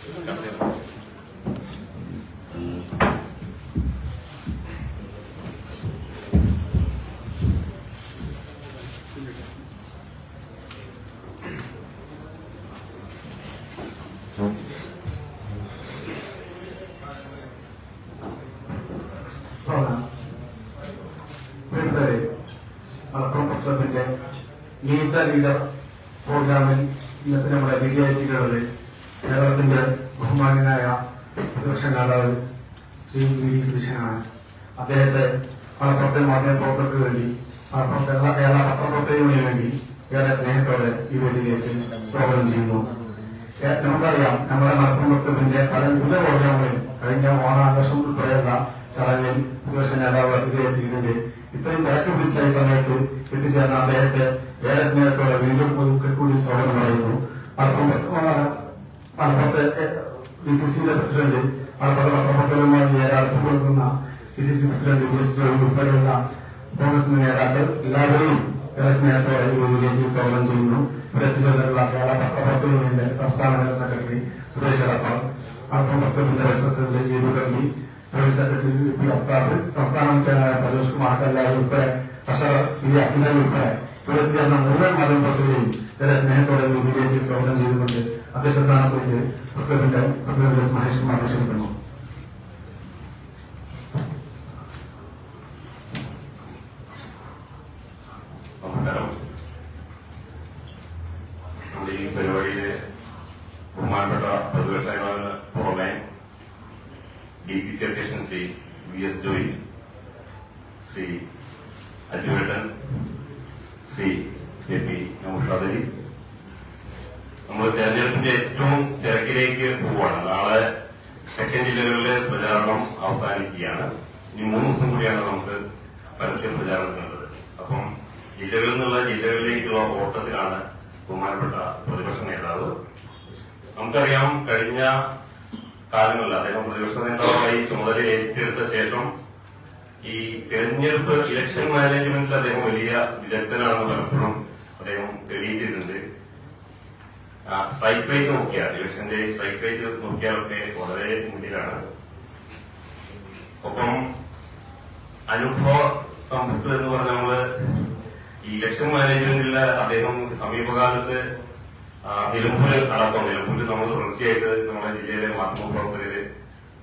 Malappuram press ക്ലബിന്റെ lead leader പ്രോഗ്രാമിൽ ഇന്നത്തെ നമ്മുടെ വിജയികളുടെ കേരളത്തിന്റെ ബഹുമാന്യനായ പ്രതിപക്ഷ നേതാവ് ശ്രീ വി ഡി സതീശനാണ്. അദ്ദേഹത്തെ മലപ്പുറത്തെ മാധ്യമപ്രവർത്തകർക്ക് വേണ്ടി കേരള പത്രപ്രവർത്തക യൂണിയന് വേണ്ടി ഏറെ സ്നേഹത്തോടെ ഈ വേദിയിലേക്ക് സ്വാഗതം ചെയ്യുന്നു. നമുക്കറിയാം, നമ്മുടെ മലപ്പുറം പ്രസ് ക്ലബിന്റെ പല വിവിധ പ്രോഗ്രാമുകളിൽ കഴിഞ്ഞ ഓണാഘോഷം ഉൾപ്പെടെയുള്ള ചടങ്ങിൽ പ്രതിപക്ഷ നേതാവ് വിജയിച്ചിട്ടുണ്ട്. ഇത്രയും തിരക്ക് പിടിച്ച ഈ സമയത്ത് എത്തിച്ചേർന്ന അദ്ദേഹത്തെ ഏറെ സ്നേഹത്തോടെ വീണ്ടും കൂടി സ്വാഗതം പറയുന്നു. മലപ്പുറത്തെ DCCയുടെ പ്രസിഡന്റ്, മലപ്പുറത്തെ പത്രപ്രവർത്തകരുമായി ഏറെ അടുപ്പം കൊടുക്കുന്ന DCC പ്രസിഡന്റ് ഉൾപ്പെടെയുള്ള കോൺഗ്രസ് നേതാക്കൾ എല്ലാവരെയും ഏറെ സ്നേഹത്തോടെ ഈ വേദിയിലേക്ക് സ്വാഗതം ചെയ്യുന്നു. ഇവിടെ എത്തിച്ചേർന്നുള്ള കേരള പത്രപ്രവർത്തക യൂണിയന്റെ സംസ്ഥാന general secretary Suresh Edappal, Malappuram press ക്ലബിന്റെ വൈസ് പ്രസിഡന്റ് ജെ കർമ്മി, സെക്രട്ടറി പി അഫ്താബ്, സംസ്ഥാന മുഖ്യനായ പരേഷ് കുമാർ കല്ലാരി ഉൾപ്പെടെ കർഷകർ പി അഖിലൻ ഉൾപ്പെടെ ഇവിടെ എത്തിച്ചേർന്ന മുഴുവൻ മാധ്യമപ്രവർത്തകരെയും ഏറെ സ്നേഹത്തോടെ വേദിയിലേക്ക് സ്വാഗതം ചെയ്തുകൊണ്ട് അധ്യക്ഷ സ്ഥാനത്തേക്ക് പ്രസ് ക്ലബിന്റെ പ്രസിഡന്റ് മഹേഷ് കുമാർ ക്ഷണിക്കുന്നു. നമസ്കാരം. നമ്മുടെ ഈ പരിപാടിയിലെ ബഹുമാനപ്പെട്ട പ്രതിപക്ഷ നേതാവിന് പുറമെ DCC അധ്യക്ഷൻ ശ്രീ VS ജോയി, ശ്രീ അജുവേട്ടൻ, ശ്രീ KP നൗഷാദ് അലി, നമ്മൾ തെരഞ്ഞെടുപ്പിന്റെ ഏറ്റവും തിരക്കിലേക്ക് പോവുകയാണ്. നാളെ തെക്കൻ ജില്ലകളിലെ പ്രചാരണം അവസാനിക്കുകയാണ്. ഇനി 3 ദിവസം കൂടിയാണ് നമുക്ക് പരസ്യ പ്രചാരണത്തിനുള്ളത്. അപ്പം ജില്ലകളിൽ നിന്നുള്ള ജില്ലകളിലേക്കുള്ള ഓട്ടത്തിലാണ് ബഹുമാനപ്പെട്ട പ്രതിപക്ഷ നേതാവ്. നമുക്കറിയാം, കഴിഞ്ഞ കാലങ്ങളിൽ അദ്ദേഹം പ്രതിപക്ഷ നേതാവായി ചുമതല ഏറ്റെടുത്ത ശേഷം ഈ തെരഞ്ഞെടുപ്പ് ഇലക്ഷൻ മാനേജ്മെന്റിൽ അദ്ദേഹം വലിയ വിദഗ്ധനാണെന്ന് പലപ്പോഴും അദ്ദേഹം തെളിയിച്ചിട്ടുണ്ട്. സ്ട്രൈക്ക് റേറ്റ് നോക്കിയാൽ, ഇലക്ഷന്റെ സ്ട്രൈക്ക് റേറ്റ് നോക്കിയാലൊക്കെ വളരെ മുന്നിലാണ്. ഒപ്പം അനുഭവ സമ്പത്ത് എന്ന് പറഞ്ഞാൽ നമ്മള് ഈ ഇലക്ഷൻ മാനേജ്മെന്റിൽ അദ്ദേഹം സമീപകാലത്ത് നിലമ്പൂര് അടക്കം, നിലമ്പൂര് നമ്മൾ തുടർച്ചയായിട്ട് നമ്മുടെ ജില്ലയിലെ മാധ്യമപ്രവർത്തകര്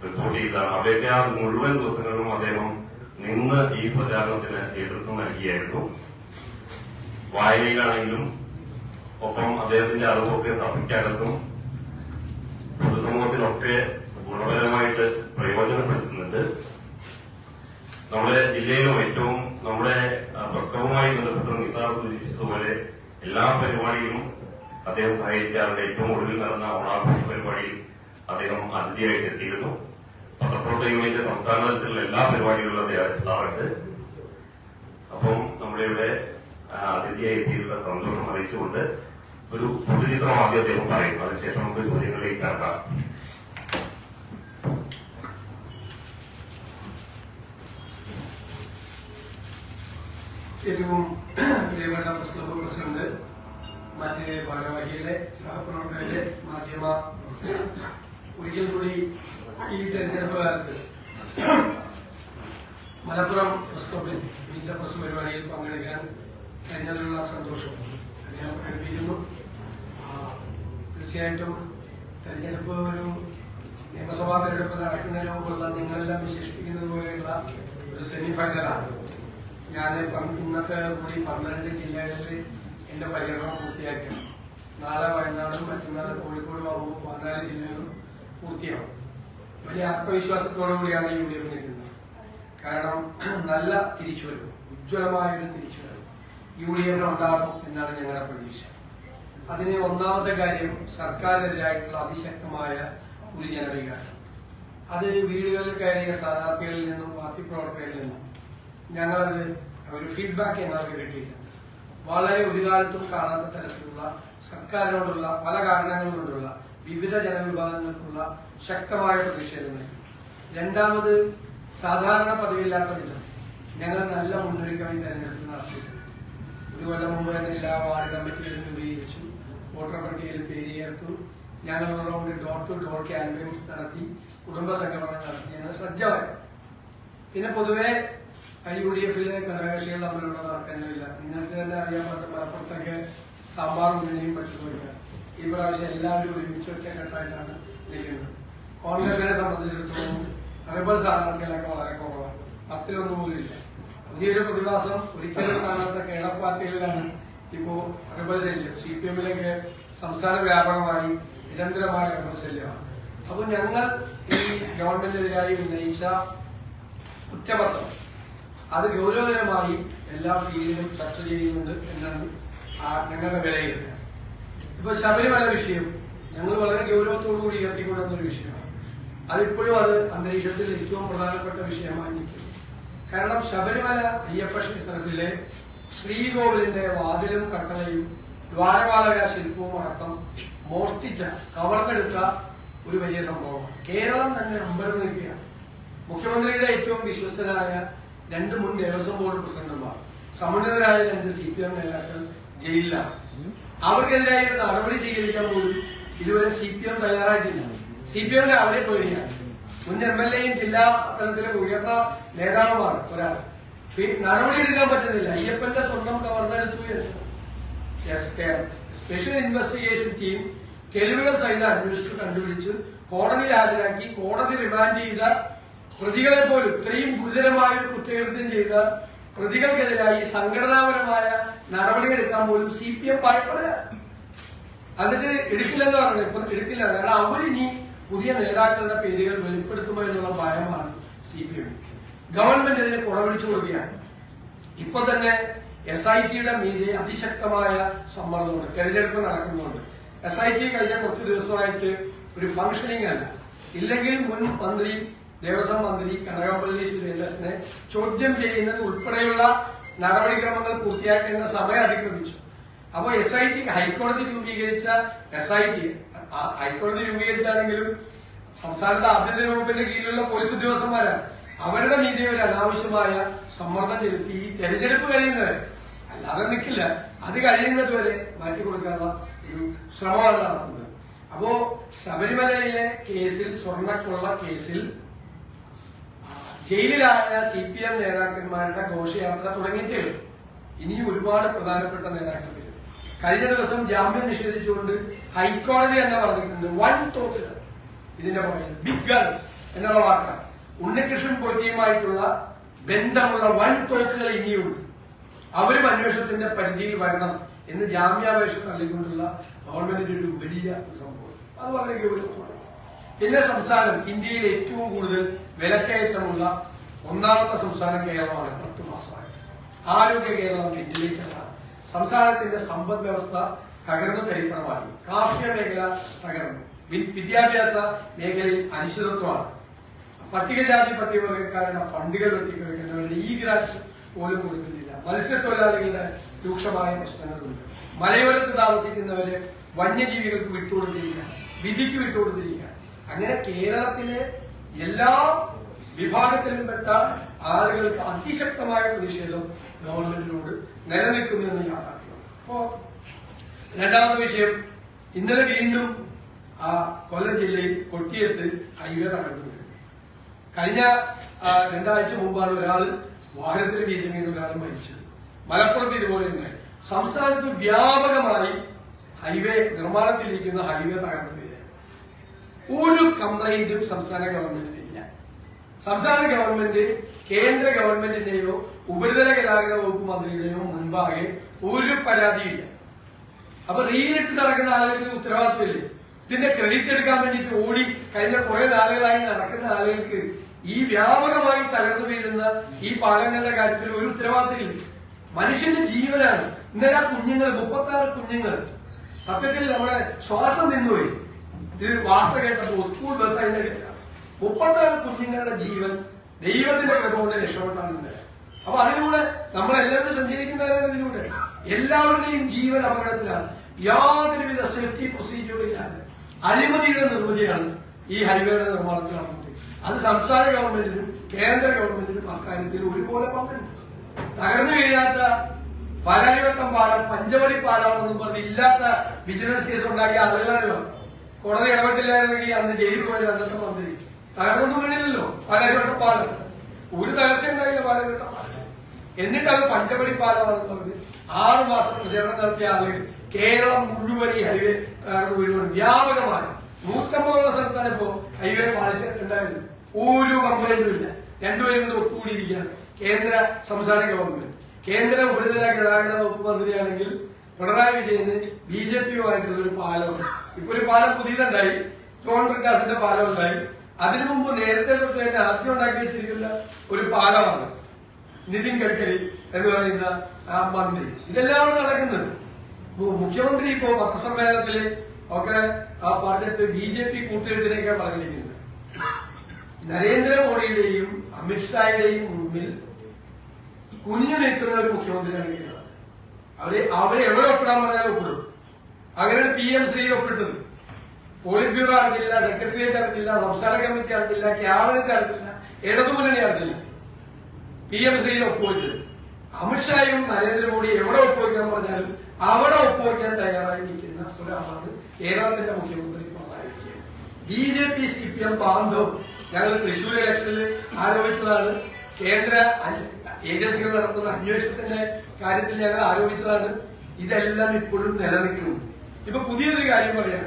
റിപ്പോർട്ട് ചെയ്തതാണ്. അവിടെയൊക്കെ ആ മുഴുവൻ ദിവസങ്ങളിലും അദ്ദേഹം നിന്ന് ഈ പ്രചാരണത്തിന് നേതൃത്വം നൽകിയായിരുന്നു. വായനയിലാണെങ്കിലും ഒപ്പം അദ്ദേഹത്തിന്റെ അറിവൊക്കെ സഭയ്ക്കകത്തും പൊതുസമൂഹത്തിനൊക്കെ ഗുണപരമായിട്ട് പ്രയോജനപ്പെടുത്തുന്നുണ്ട്. നമ്മുടെ ജില്ലയിലും ഏറ്റവും നമ്മുടെ പ്രസ്തവവുമായി ബന്ധപ്പെട്ട നിസാർ സൂചിപ്പിച്ചതുപോലെ എല്ലാ പരിപാടിയിലും അദ്ദേഹം സഹായിക്കാറുണ്ട്. ഏറ്റവും ഒടുവിൽ നടന്ന ഓണാഘോഷ പരിപാടിയിൽ അദ്ദേഹം അതിഥിയായിട്ട് എത്തിയിരുന്നു. പത്രപ്രവർത്തക യൂണിയന്റെ സംസ്ഥാന തലത്തിലുള്ള എല്ലാ പരിപാടികളിലും അദ്ദേഹം എത്താറുണ്ട്. അപ്പം നമ്മുടെ ഇവിടെ അതിഥിയായി എത്തിയിട്ടുള്ള സന്തോഷം അറിയിച്ചുകൊണ്ട് ഒരു പൊതുചിത്രം ആദ്യം അദ്ദേഹം പറയും. അതിനുശേഷം നമുക്ക് ചോദ്യങ്ങളിലേക്ക് കടക്കാം. ഏറ്റവും പ്രിയപ്പെട്ട പ്രസ് ക്ലബ് പ്രസിഡന്റ്, മറ്റ് ഭാരവാഹികളെ, സഹപ്രവർത്തകരെ, മാധ്യമ, ഒരിക്കൽ കൂടി ഈ തെരഞ്ഞെടുപ്പ് കാലത്ത് മലപ്പുറം പ്രസ് ക്ലബിൽ വിവിധ പ്രസ് പരിപാടിയിൽ പങ്കെടുക്കാൻ കഴിഞ്ഞതിലുള്ള സന്തോഷം അദ്ദേഹം പ്രകടിപ്പിക്കുന്നു. തീർച്ചയായിട്ടും തെരഞ്ഞെടുപ്പ് ഒരു നിയമസഭാ തെരഞ്ഞെടുപ്പ് നടക്കുന്നതിന് മുമ്പുള്ള നിങ്ങളെല്ലാം വിശേഷിപ്പിക്കുന്നത് പോലെയുള്ള ഒരു സെമി ഫൈനലാണ്. ഞാൻ ഇന്നത്തെ കൂടി 12 ജില്ലകളിൽ എന്റെ പര്യടനം പൂർത്തിയാക്കി. നാളെ വയനാടും മറ്റന്നാൾ കോഴിക്കോട് ആകുമ്പോൾ 14 ജില്ലകളും പൂർത്തിയാവും. വലിയ ആത്മവിശ്വാസത്തോടുകൂടിയാണ് UDF നിൽക്കുന്നത്. കാരണം നല്ല തിരിച്ചുവരവ്, ഉജ്ജ്വലമായൊരു തിരിച്ചുവരവ് UDF ഉണ്ടാകും എന്നാണ് ഞങ്ങളുടെ പ്രതീക്ഷ. അതിന് ഒന്നാമത്തെ കാര്യം സർക്കാരിനെതിരായിട്ടുള്ള അതിശക്തമായ ഒരു ജനവികാരം. അത് വീടുകളിൽ കയറിയ സ്ഥാനാർത്ഥികളിൽ നിന്നും പാർട്ടി പ്രവർത്തകരിൽ നിന്നും ഞങ്ങളത് ഒരു ഫീഡ്ബാക്ക് ഞങ്ങൾക്ക് കിട്ടിയിട്ടുണ്ട്. വളരെ ഒരു കാലത്തും കാണാത്ത തരത്തിലുള്ള സർക്കാരിനോടുള്ള പല കാരണങ്ങൾ കൊണ്ടുള്ള വിവിധ ജനവിഭാഗങ്ങൾക്കുള്ള ശക്തമായ പ്രതിഷേധങ്ങൾ. രണ്ടാമത്, സാധാരണ പതിവില്ലാത്തതില്ല, ഞങ്ങൾ നല്ല മുന്നൊരുക്കമായി തെരഞ്ഞെടുപ്പ് നടത്തിയിട്ടുണ്ട്. ഒരു കൊല്ലം മുമ്പ് തന്നെ എല്ലാ വാർഡ് കമ്മിറ്റികളും രൂപീകരിച്ചു, വോട്ടർ പട്ടികയിൽ പേര് ചേർത്തു, ഞങ്ങൾ round door to door campaign നടത്തി, കുടുംബ സംഗമനം നടത്തി, ഞങ്ങൾ സജ്ജമായി. പിന്നെ പൊതുവെ UDF ഘടകകക്ഷികൾ തമ്മിലുള്ള തർക്കങ്ങളില്ല. നിങ്ങൾക്ക് തന്നെ അറിയാൻ പറ്റും, മലപ്പുറത്തൊക്കെ സാമ്പാർ മുന്നണിയും പറ്റുന്നില്ല. ഈ പ്രാവശ്യം എല്ലാവരും ഒരുമിച്ച് ഒറ്റക്കെട്ടായിട്ടാണ് നിൽക്കുന്നത്. കോൺഗ്രസിനെ സംബന്ധിച്ചിടത്തോളം റിബൽ സ്ഥാനാർത്ഥികളൊക്കെ വളരെ കുറവാണ്, 10 പോലും ഇല്ല. പുതിയൊരു പ്രതിഭാസം ഒരിക്കലും കാണാത്ത കേരള പാർട്ടികളിലാണ് ഇപ്പോ റിബൽ ശല്യം. CPM-ലേക്ക് സംസ്ഥാന വ്യാപകമായി നിരന്തരമായ റിബൽ ശല്യമാണ്. അപ്പൊ ഞങ്ങൾ ഈ ഗവൺമെന്റിനെതിരായി ഉന്നയിച്ച കുറ്റപത്രം അത് ഗൗരവകരമായി എല്ലാ ഫീൽഡിലും ചർച്ച ചെയ്യുന്നുണ്ട് എന്നാണ് ഞങ്ങളുടെ വിലയിരുത്തൽ. ഇപ്പൊ ശബരിമല വിഷയം ഞങ്ങൾ വളരെ ഗൗരവത്തോടു കൂടി ഉയർത്തിക്കൊണ്ടുവന്ന ഒരു വിഷയമാണ്. അതിപ്പോഴും അത് അന്തരീക്ഷത്തിൽ ഏറ്റവും പ്രധാനപ്പെട്ട വിഷയമായി നിൽക്കുന്നു. കാരണം ശബരിമല അയ്യപ്പ ക്ഷേത്രത്തിലെ ശ്രീകോവിലിന്റെ വാതിലും കട്ടളയും ദ്വാരപാലക ശില്പവും അടക്കം മോഷ്ടിച്ച കവർന്നെടുത്ത ഒരു വലിയ സംഭവമാണ്. കേരളം തന്നെ അമ്പരന്ന് നിൽക്കുകയാണ്. മുഖ്യമന്ത്രിയുടെ ഏറ്റവും വിശ്വസ്തനായ 2 മുൻ ദേവസ്വം ബോർഡ് പ്രസിഡന്റുമാർ, സമുന്നതരായ 2 CPM നേതാക്കൾ ജയിലിലാണ്. അവർക്കെതിരായി നടപടി സ്വീകരിക്കാൻ പോലും ഇതുവരെ CPM തയ്യാറായിട്ടില്ല. CPM അവരെ തൊഴിലാണ്. മുൻ MLA-യും ജില്ലാ തലത്തിലെ ഉയർന്ന നേതാവുമാണ് ഒരാൾ. നടപടി എടുക്കാൻ പറ്റുന്നില്ല. അയ്യപ്പന്റെ സ്വന്തം കവർന്നെടുത്തു. സ്പെഷ്യൽ ഇൻവെസ്റ്റിഗേഷൻ ടീം തെളിവുകൾ സഹിതം അന്വേഷിച്ച് കണ്ടുപിടിച്ച് കോടതിയിൽ ഹാജരാക്കി, കോടതി റിമാൻഡ് ചെയ്ത പ്രതികളെ പോലും, ഇത്രയും ഗുരുതരമായ ഒരു കുറ്റകൃത്യം ചെയ്ത പ്രതികൾക്കെതിരായി സംഘടനാപരമായ നടപടികളെടുക്കാൻ പോലും CPM ഭയപ്പെടുക. എന്നിട്ട് എടുക്കില്ലെന്ന് പറഞ്ഞു. ഇപ്പൊ എടുക്കില്ല, കാരണം അവരിനി പുതിയ നേതാക്കളുടെ പേരുകൾ വെളിപ്പെടുത്തുമോ എന്നുള്ള ഭയമാണ് CPM. ഗവൺമെന്റ് ഇതിന് കുടപിടിച്ചു കൊടുക്കുകയാണ്. ഇപ്പൊ തന്നെ SIT-യുടെ മീതെ അതിശക്തമായ സമ്മർദ്ദമുണ്ട്. തെരഞ്ഞെടുപ്പ് നടക്കുന്നുണ്ട്. SIT കഴിഞ്ഞ കുറച്ചു ദിവസമായിട്ട് ഒരു ഫംഗ്ഷനിങ് അല്ല. ഇല്ലെങ്കിൽ മുൻ മന്ത്രി, ദേവസ്വം മന്ത്രി കനകപ്പള്ളി സുരേന്ദ്രനെ ചോദ്യം ചെയ്യുന്നത് ഉൾപ്പെടെയുള്ള നടപടിക്രമങ്ങൾ പൂർത്തിയാക്കേണ്ട സമയം അതിക്രമിച്ചു. അപ്പോ SIT ഹൈക്കോടതി രൂപീകരിച്ച ഹൈക്കോടതി രൂപീകരിച്ചാണെങ്കിലും സംസ്ഥാനത്തെ ആഭ്യന്തര വകുപ്പിന്റെ കീഴിലുള്ള പോലീസ് ഉദ്യോഗസ്ഥന്മാരാണ്. അവരുടെ മീതെ ഒരു അനാവശ്യമായ സമ്മർദ്ദം ചെലുത്തി ഈ തെരഞ്ഞെടുപ്പ് കഴിയുന്നത്, അല്ലാതെ നിൽക്കില്ല, അത് കഴിയുന്നത് വരെ മാറ്റിക്കൊടുക്കാനുള്ള ഒരു ശ്രമമാണ് നടത്തുന്നത്. അപ്പോ ശബരിമലയിലെ കേസിൽ, സ്വർണ്ണക്കൊള്ള കേസിൽ ജയിലിലായ CPM നേതാക്കന്മാരുടെ ഘോഷയാത്ര തുടങ്ങിയിട്ടേ ഇനിയും ഒരുപാട് പ്രധാനപ്പെട്ട നേതാക്കൾ വരും. കഴിഞ്ഞ ദിവസം ജാമ്യം നിഷേധിച്ചുകൊണ്ട് ഹൈക്കോടതി തന്നെ പറഞ്ഞിട്ടുണ്ട് 1 തോക്ക്, ഇതിന്റെ പുറകിൽ ബിഗ് ഗൺസ് എന്നുള്ള വാക്കാണ്. ഉണ്ണികൃഷ്ണൻ പൊറ്റിയുമായിട്ടുള്ള ബന്ധമുള്ള 1 തോക്കുകൾ ഇനിയുണ്ട്. അവരും അന്വേഷണത്തിന്റെ പരിധിയിൽ വരണം എന്ന് ജാമ്യാപേക്ഷ തള്ളിക്കൊണ്ടുള്ള ഗവൺമെന്റിന്റെ ഒരു വലിയ സംഭവം. അത് വളരെ ഗൗരവമാണ്. പിന്നെ സംസ്ഥാനം, ഇന്ത്യയിൽ ഏറ്റവും കൂടുതൽ വിലക്കയറ്റമുള്ള 1ാമത്തെ സംസ്ഥാനം കേരളമാണ്. 10 മാസമായിട്ട് ആരോഗ്യ കേരളം വെന്റിലേറ്ററാണ്. സംസ്ഥാനത്തിന്റെ സമ്പദ് വ്യവസ്ഥ തകർന്നു തരിപ്പണമായി. കാർഷിക മേഖല തകർന്നു. വിദ്യാഭ്യാസ മേഖലയിൽ അനിശ്ചിതത്വമാണ്. പട്ടികജാതി പട്ടികവർഗക്കാരുടെ ഫണ്ടുകൾ വെട്ടിക്കുറയ്ക്കുന്നവരുടെ ഗ്രാസ് പോലും കൊടുക്കുന്നില്ല. മത്സ്യത്തൊഴിലാളികളുടെ രൂക്ഷമായ പ്രശ്നങ്ങളുണ്ട്. മലയോരത്ത് താമസിക്കുന്നവരെ വന്യജീവികൾക്ക് വിട്ടുകൊടുത്തിരിക്കുകയാണ്, വിധിക്ക് വിട്ടുകൊടുത്തിരിക്കുകയാണ്. അങ്ങനെ കേരളത്തിലെ എല്ലാ വിഭാഗത്തിലും പെട്ട ആളുകൾക്ക് അതിശക്തമായ പ്രതിഷേധം ഗവൺമെന്റിനോട് നിലനിൽക്കുന്നു എന്ന് യാഥാർത്ഥ്യമാണ്. അപ്പോ 2ാമത്തെ വിഷയം, ഇന്നലെ വീണ്ടും കൊല്ലം ജില്ലയിൽ കൊട്ടിയത്ത് ഹൈവേ തകർന്നു. കഴിഞ്ഞ 2 ആഴ്ച മുമ്പാണ് ഒരാൾ വാഹനത്തിന് വീതിമീൻ ഒരാൾ മരിച്ചത്. മലപ്പുറത്ത് ഇതുപോലെ ഉണ്ടായി. സംസ്ഥാനത്ത് വ്യാപകമായി ഹൈവേ നിർമ്മാണത്തിലിരിക്കുന്ന ഹൈവേ തകർന്നു. ഒരു കംപ്ലൈന്റും സംസ്ഥാന ഗവൺമെന്റിനില്ല. സംസ്ഥാന ഗവൺമെന്റ് കേന്ദ്ര ഗവൺമെന്റിന്റെയോ ഉപരിതല ഗതാഗത വകുപ്പ് മന്ത്രിയുടെയോ മുൻപാകെ ഒരു പരാതിയില്ല. അപ്പൊ റീലിട്ട് നടക്കുന്ന ആളുകൾക്ക് ഉത്തരവാദിത്തമില്ലേ? ഇതിന്റെ ക്രെഡിറ്റ് എടുക്കാൻ വേണ്ടിയിട്ട് ഓടി കഴിഞ്ഞ കുറെ നാളുകളായി നടക്കുന്ന ആളുകൾക്ക് ഈ വ്യാപകമായി തകർന്നു വീഴുന്ന ഈ പാലങ്ങളുടെ കാര്യത്തിൽ ഒരു ഉത്തരവാദിത്തമില്ല. മനുഷ്യന്റെ ജീവനാണ്. ഇന്നലെ ആ കുഞ്ഞുങ്ങൾ, 36 കുഞ്ഞുങ്ങൾ, സത്യത്തിൽ നമ്മുടെ ശ്വാസം നിന്നുപോയി. ഇത് വാർത്ത കേട്ടപ്പോ സ്കൂൾ ബസ് അതിന്റെ 36 കുഞ്ഞുങ്ങളുടെ ജീവൻ ദൈവത്തിന്റെ കൃപ കൊണ്ട് രക്ഷപ്പെട്ടാണ് ഇന്നലെ. അപ്പൊ അതിലൂടെ നമ്മളെല്ലാവരും സഞ്ചരിക്കുന്നതിലൂടെ എല്ലാവരുടെയും ജീവൻ അപകടത്തിലാണ്. യാതൊരുവിധ സേഫ്റ്റി പ്രൊസീജിയറും ഇല്ലാതെ അഴിമതിയുടെ നിർമ്മിതിയാണ് ഈ ഹൈവേയുടെ നിർമ്മാണത്തിൽ നടന്നത്. അത് സംസ്ഥാന ഗവൺമെന്റിനും കേന്ദ്ര ഗവൺമെന്റിനും അക്കാര്യത്തിൽ ഒരുപോലെ പങ്കുണ്ട്. തകർന്നു വീഴാത്ത പാലാരിവട്ടം പാലം പഞ്ചവടി പാലമാണെന്നും പറഞ്ഞ് ഇല്ലാത്ത വിജിലൻസ് കേസ് ഉണ്ടാക്കിയ ആളുകളാണല്ലോ. കോടതി ഇടപെട്ടില്ലായിരുന്നെങ്കിൽ അന്ന് ജയിലിൽ പോയത് അന്നത്തെ മന്ത്രി തകർന്നൊന്നും വീണില്ലല്ലോ പാലാരിവട്ടം പാലം. ഒരു തകർച്ച ഉണ്ടായില്ല പാലാരിവട്ടം പാലം. എന്നിട്ട് അത് പഞ്ചവടി പാലമാണെന്ന് പറഞ്ഞ് 6 മാസം പ്രചരണം നടത്തിയ ആളുകൾ കേരളം മുഴുവൻ ഈ ഹൈവേ തകർന്നു വീഴുവാണ്. വ്യാപകമായി 150 സ്ഥലത്താണ് ഇപ്പോ ഹൈവേ പാലിച്ചിട്ടുണ്ടായിരുന്നു. ഒരു കംപ്ലൈന്റും ഇല്ല. രണ്ടുപേരും കൊണ്ട് ഒത്തുകൂടിയിരിക്കുകയാണ് കേന്ദ്ര സംസ്ഥാന ഗവൺമെന്റ്. കേന്ദ്ര ഉപരിതല ഗതാഗത വകുപ്പ് മന്ത്രിയാണെങ്കിൽ പിണറായി വിജയന് BJP-യുമായിട്ടുള്ള ഒരു പാലമുണ്ട്. ഇപ്പൊ ഒരു പാലം പുതിയതുണ്ടായി, ജോൺ ബ്രിട്ടാസിന്റെ പാലം ഉണ്ടായി. അതിനു മുമ്പ് നേരത്തെ ആദ്യം ഉണ്ടാക്കി വെച്ചിരിക്കുന്ന ഒരു പാലമാണ് നിതിൻ ഗഡ്കരി എന്ന് പറയുന്ന ആ മന്ത്രി. ഇതെല്ലാം നടക്കുന്നത്. മുഖ്യമന്ത്രി ഇപ്പോ പത്രസമ്മേളനത്തില് ഒക്കെ പറഞ്ഞിട്ട് BJP കൂട്ടുകെട്ടിനെയൊക്കെ പറഞ്ഞിരിക്കുന്നത് നരേന്ദ്രമോദിയുടെയും അമിത്ഷായുടെയും മുന്നിൽ കുഞ്ഞു നിൽക്കുന്ന ഒരു മുഖ്യമന്ത്രിയാണ് കേരളം. അവരെ എവിടെ ഒപ്പിടാൻ പറഞ്ഞാലും ഒപ്പിടും. അങ്ങനെ PM ശ്രീ ഒപ്പിട്ടത് പോളിറ്റ് ബ്യൂറോ അറിഞ്ഞില്ല, സെക്രട്ടേറിയറ്റ് അറിഞ്ഞില്ല, സംസ്ഥാന കമ്മിറ്റി അറിഞ്ഞില്ല, ക്യാബിനറ്റ് അറിഞ്ഞില്ല, ഇടതുമുന്നണി അറിഞ്ഞില്ല. PM ശ്രീയിൽ ഒപ്പുവെച്ചത്. അമിത്ഷായും നരേന്ദ്രമോദി എവിടെ ഒപ്പുവെക്കാൻ പറഞ്ഞാലും അവിടെ ഒപ്പുവെക്കാൻ തയ്യാറായി നിൽക്കുന്ന ഒരാളാണ് കേരളത്തിന്റെ മുഖ്യമന്ത്രി പിണറായി വിജയൻ. BJP CPM ബാന്ധവം ഞങ്ങൾ തൃശൂർ ഇലക്ഷനിൽ ആരോപിച്ചതാണ്. കേന്ദ്ര ഏജൻസികൾ നടത്തുന്ന അന്വേഷണത്തിന്റെ കാര്യത്തിൽ ഞങ്ങൾ ആരോപിച്ചതാണ്. ഇതെല്ലാം ഇപ്പോഴും നിലനിൽക്കുന്നു. ഇപ്പൊ പുതിയൊരു കാര്യം പറയാം.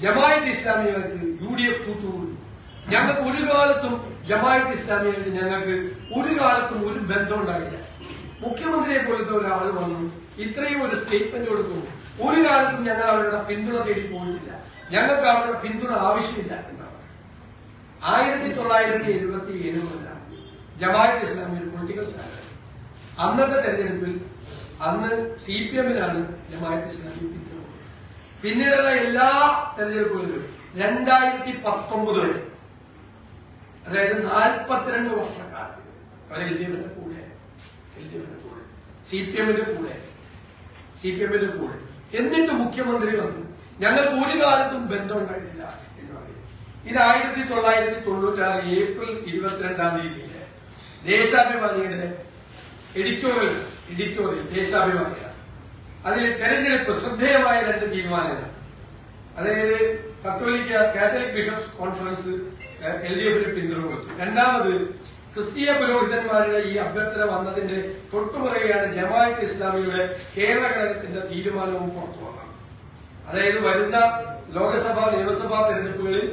ജമാഅത്ത് ഇസ്ലാമികൾക്ക് UDF കൂട്ടുകൂടി. ഞങ്ങൾക്ക് ഒരു കാലത്തും ജമാഅത്ത് ഇസ്ലാമികൾക്ക് ഞങ്ങൾക്ക് ഒരു കാലത്തും ഒരു ബന്ധം ഉണ്ടായില്ല. മുഖ്യമന്ത്രിയെ പോലത്തെ ഒരാൾ വന്നു ഇത്രയും ഒരു സ്റ്റേറ്റ്മെന്റ് കൊടുത്തു. ഒരു കാലത്തും ഞങ്ങൾ അവരുടെ പിന്തുണ തേടി പോയിട്ടില്ല. ഞങ്ങൾക്ക് അവരുടെ പിന്തുണ ആവശ്യമില്ല എന്നാണ്. 1977 മുതലാണ് ജമാഅത്ത് ഇസ്ലാമി ഒരു പൊളിറ്റിക്കൽ സ്റ്റാൻഡ്. അന്നത്തെ തെരഞ്ഞെടുപ്പിൽ അന്ന് CPM-നാണ് ജമാഅത്ത് ഇസ്ലാമി പിന്തുണ. പിന്നീടുള്ള എല്ലാ തെരഞ്ഞെടുപ്പുകളിലും 2019 വരെ, അതായത് 42 വർഷക്കാലം അവർ LDF-ന്റെ കൂടെ, CPM-ന്റെ കൂടെ. എന്നിട്ട് മുഖ്യമന്ത്രി വന്നു ഞങ്ങൾക്ക് ഒരു കാലത്തും ബന്ധം ഉണ്ടായിട്ടില്ല എന്ന് പറയും. ഇത് 1996 ഏപ്രിൽ 22-ാം തീയതിയിലെ ദേശാഭിമാനിയുടെ എഡിറ്റോറിയൽ ദേശാഭിമാനിയാണ്. അതിൽ തെരഞ്ഞെടുപ്പ് ശ്രദ്ധേയമായ 2 തീരുമാനങ്ങൾ. അതായത് കാത്തലിക് ബിഷപ്സ് കോൺഫറൻസ് LDF-ന് പിന്തുണ കൊടുത്തു. രണ്ടാമത് ക്രിസ്തീയ പുരോഹിതന്മാരുടെ ഈ അഭ്യർത്ഥന വന്നതിന്റെ തൊട്ടുപുറകെയാണ് ജമാഅത്ത് ഇസ്ലാമിയുടെ കേരള ഘടകത്തിന്റെ തീരുമാനവും പുറത്തു വന്നത്. അതായത് വരുന്ന ലോക്സഭാ നിയമസഭാ തെരഞ്ഞെടുപ്പുകളിൽ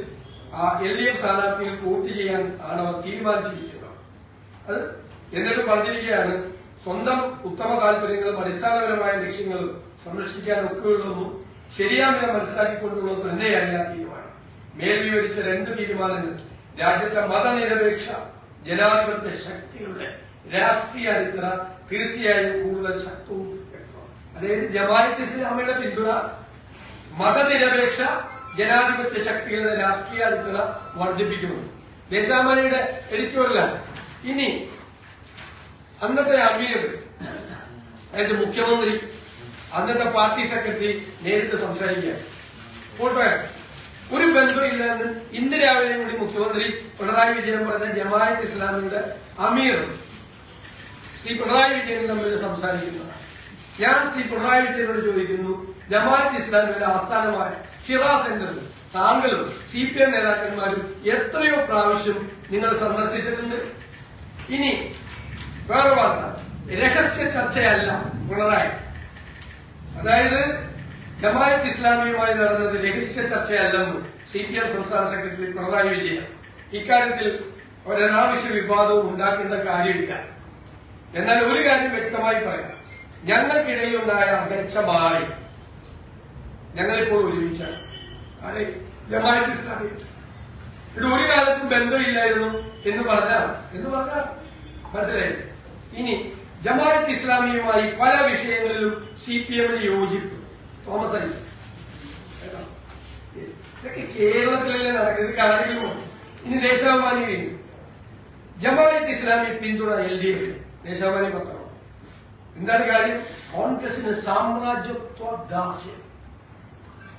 LDF സ്ഥാനാർത്ഥികൾ വോട്ട് ചെയ്യാൻ ആണ് അവർ തീരുമാനിച്ചിരിക്കുന്നത്. അത് എന്നിട്ട് പറഞ്ഞിരിക്കുകയാണ് സ്വന്തം ഉത്തമ താല്പര്യങ്ങളും അടിസ്ഥാനപരമായ ലക്ഷ്യങ്ങളും സംരക്ഷിക്കാൻ ഒക്കെയുള്ളതും ശരിയാമെന്ന് മനസ്സിലാക്കിക്കൊണ്ടുള്ളത് തന്നെയായി ആ തീരുമാനം. മേൽ വിവരിച്ച 2 തീരുമാനങ്ങൾ രാജ്യത്തെ മതനിരപേക്ഷ ജനാധിപത്യ ശക്തികളുടെ രാഷ്ട്രീയ അടിത്തറ തീർച്ചയായും കൂടുതൽ ശക്തവും വ്യക്തമാണ്. അതായത് ജമാഅത്ത് ഇസ്ലാമിയുടെ പിന്തുണ മതനിരപേക്ഷ ജനാധിപത്യ ശക്തികളുടെ രാഷ്ട്രീയ അടിത്തറ വർദ്ധിപ്പിക്കുമെന്ന് ദേശാഭിമാനിയുടെ എഡിറ്റോറിയലാണ്. ഇനി അന്നത്തെ അമീർ, അതായത് മുഖ്യമന്ത്രി, അന്നത്തെ പാർട്ടി സെക്രട്ടറി നേരിട്ട് സംസാരിക്കുകയാണ്. ഫോട്ടോ ഒരു ബന്ധമില്ല എന്ന് ഇന്ന് രാവിലെ കൂടി മുഖ്യമന്ത്രി പിണറായി വിജയൻ പറഞ്ഞ ജമാഅത്ത് ഇസ്ലാമിയുടെ അമീർ ശ്രീ പിണറായി വിജയൻ തമ്മിൽ സംസാരിക്കുന്നതാണ്. ഞാൻ ശ്രീ പിണറായി വിജയനോട് ചോദിക്കുന്നു, ജമാഅത്ത് ഇസ്ലാമിയുടെ ആസ്ഥാനമായ ഹിറ സെന്ററിൽ താങ്കളും CPM നേതാക്കന്മാരും എത്രയോ പ്രാവശ്യം നിങ്ങൾ സന്ദർശിച്ചിട്ടുണ്ട്? ഇനി വേറെ വാർത്ത, രഹസ്യ ചർച്ചയല്ല പിണറായി. അതായത് ജമാഅത്ത് ഇസ്ലാമിയുമായി നടന്നത് രഹസ്യ ചർച്ചയല്ലെന്നും CPM സംസ്ഥാന സെക്രട്ടറി പിണറായി വിജയൻ. ഇക്കാര്യത്തിൽ ഒരനാവശ്യ വിവാദവും ഉണ്ടാക്കേണ്ട കാര്യമില്ല. എന്നാൽ ഒരു കാര്യം വ്യക്തമായി പറയാം, ഞങ്ങൾക്കിടയിലുണ്ടായ അകൽച്ച മാറി. ഞങ്ങളിപ്പോൾ ഒരുമിച്ചാണ്. അതെ, ജമാഅത്ത് ഇസ്ലാമി ഇത് ഒരു കാലത്തും ബന്ധമില്ലായിരുന്നു എന്ന് പറഞ്ഞാൽ മനസ്സിലായി. ഇനി ജമാഅത്ത് ഇസ്ലാമിയുമായി പല വിഷയങ്ങളിലും CPM-ന് യോജിപ്പ്. തോമസ് ഐസക്, ഇതൊക്കെ കേരളത്തിലല്ലേ നടക്കുന്നത് കാര്യങ്ങളും. ഇനി ദേശാഭിമാനി കഴിഞ്ഞു. ജമാഅത്ത് ഇസ്ലാമി പിന്തുണ LDF-ന് ദേശാഭിമാനി പത്രം. എന്താണ് കാര്യം? കോൺഗ്രസിന്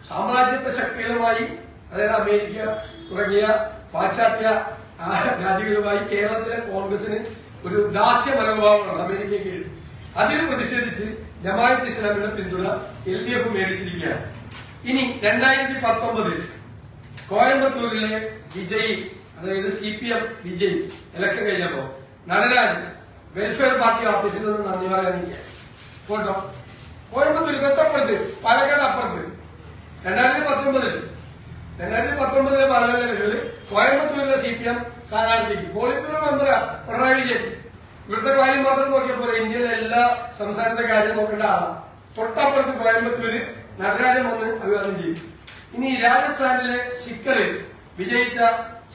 സാമ്രാജ്യത്വ ശക്തികളുമായി, അതായത് അമേരിക്ക തുടങ്ങിയ പാശ്ചാത്യ രാജ്യങ്ങളുമായി കേരളത്തിലെ കോൺഗ്രസിന് ഒരു ദാസ്യ മനോഭാവമാണ് അമേരിക്കയ്ക്ക്. അതിൽ പ്രതിഷേധിച്ച് ജമാഅത്ത് ഇസ്ലാമിയുടെ പിന്തുണ LDF മേടിച്ചിരിക്കുകയാണ്. ഇനി 2019 കോയമ്പത്തൂരിലെ വിജയി, അതായത് CPM വിജയി ഇലക്ഷൻ കഴിഞ്ഞപ്പോ നടരാജൻ വെൽഫെയർ പാർട്ടി ഓഫീസിൽ നിന്ന് നന്ദി പറയാനിരിക്കുക കേട്ടോ. കോയമ്പത്തൂർ തൊട്ടപ്പുറത്ത്, പാലക്കാട് അപ്പുറത്ത് 2019 പാർലമെന്റ് കോയമ്പത്തൂരിലെ CPM സ്ഥാനാർത്ഥിക്ക് പോളിറ്റ് ബ്യൂറോ മെമ്പറാ പിണറായി വിജയൻ. ഇവിടുത്തെ കാര്യം മാത്രം നോക്കിയാൽ പോലെ ഇന്ത്യയിലെ എല്ലാ സംസ്ഥാനത്തെ കാര്യം നോക്കേണ്ട ആളാണ്. തൊട്ടപ്പുറത്ത് കോയമ്പത്തൂര് നടരാജൻ വന്ന് അഭിവാദ്യം ചെയ്യും. ഇനി രാജസ്ഥാനിലെ സിക്കറിൽ വിജയിച്ച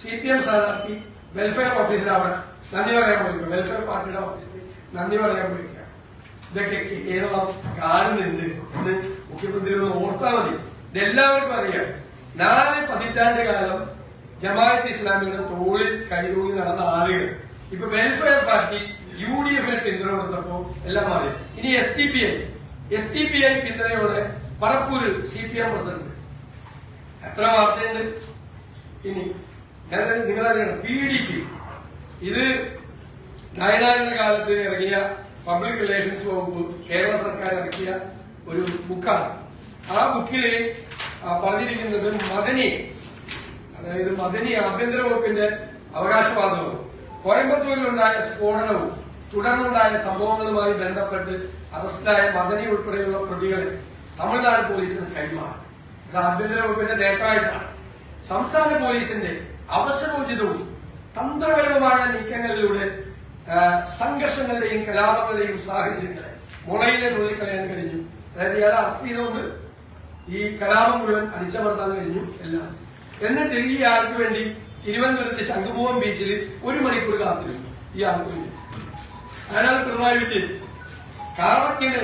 CPM സ്ഥാനാർത്ഥി വെൽഫെയർ ഓഫീസിൽ അവിടെ നന്ദി പറയാൻ പോയിരിക്കുക. വെൽഫെയർ പാർട്ടിയുടെ ഓഫീസിൽ നന്ദി പറയാൻ പോയിരിക്കുക. ഇതൊക്കെ കേരളം കാണുന്നുണ്ട് എന്ന് മുഖ്യമന്ത്രി ഒന്ന് ഓർത്താൽ മതി. ഇതെല്ലാവർക്കും അറിയാം. 4 പതിറ്റാണ്ട് കാലം ജമാഅത്ത് ഇസ്ലാമിയുടെ തോളിൽ കൈതൂങ്ങി നടന്ന ആളുകൾ ഇപ്പൊ വെൽഫെയർ പാർട്ടി UDF-ന് പിന്തുണ കൊടുത്തപ്പോ എല്ലാം മാറി. ഇനി SDPI പിന്തുണയോടെ പറപ്പൂരിൽ CPM പ്രസിഡന്റ്. എത്ര വാർത്തയുണ്ട്. ഇനി നിങ്ങളറിയണം, PDP ഇത് നയനാറിന്റെ കാലത്ത് ഇറങ്ങിയ പബ്ലിക് റിലേഷൻസ് വകുപ്പ് കേരള സർക്കാർ ഇറക്കിയ ഒരു ബുക്കാണ്. ആ ബുക്കില് പറഞ്ഞിരിക്കുന്നത് മദനി ആഭ്യന്തര വകുപ്പിന്റെ അവകാശവാദവും കോയമ്പത്തൂരിലുണ്ടായ സ്ഫോടനവും തുടർന്നുണ്ടായ സംഭവങ്ങളുമായി ബന്ധപ്പെട്ട് അറസ്റ്റിലായ മദനി ഉൾപ്പെടെയുള്ള പ്രതികളെ തമിഴ്നാട് പോലീസിന് കൈമാറി. ഇത് ആഭ്യന്തര വകുപ്പിന്റെ നേട്ടമായിട്ടാണ്. സംസ്ഥാന പോലീസിന്റെ അവസരോചിതവും തന്ത്രപരവുമായ നീക്കങ്ങളിലൂടെ സംഘർഷങ്ങളുടെയും കലാപങ്ങളുടെയും സാഹചര്യങ്ങളെ മുളയിലെ നുള്ളിക്കളയാൻ കഴിഞ്ഞു. അതായത് ഇയാളെ അറസ്റ്റ് ചെയ്തുകൊണ്ട് ഈ കലാപം മുഴുവൻ അടിച്ചമർത്താൻ കഴിഞ്ഞു എല്ലാം. എന്നിട്ട് ഈ ആൾക്ക് വേണ്ടി തിരുവനന്തപുരത്ത് ശംഖുമുഖം ബീച്ചിൽ 1 മണിക്കൂർ കാത്തിരുന്നു ഈ ആൾക്ക് വേണ്ടി. അയാൾ പിണറായി വിജയൻ കാവട്യന്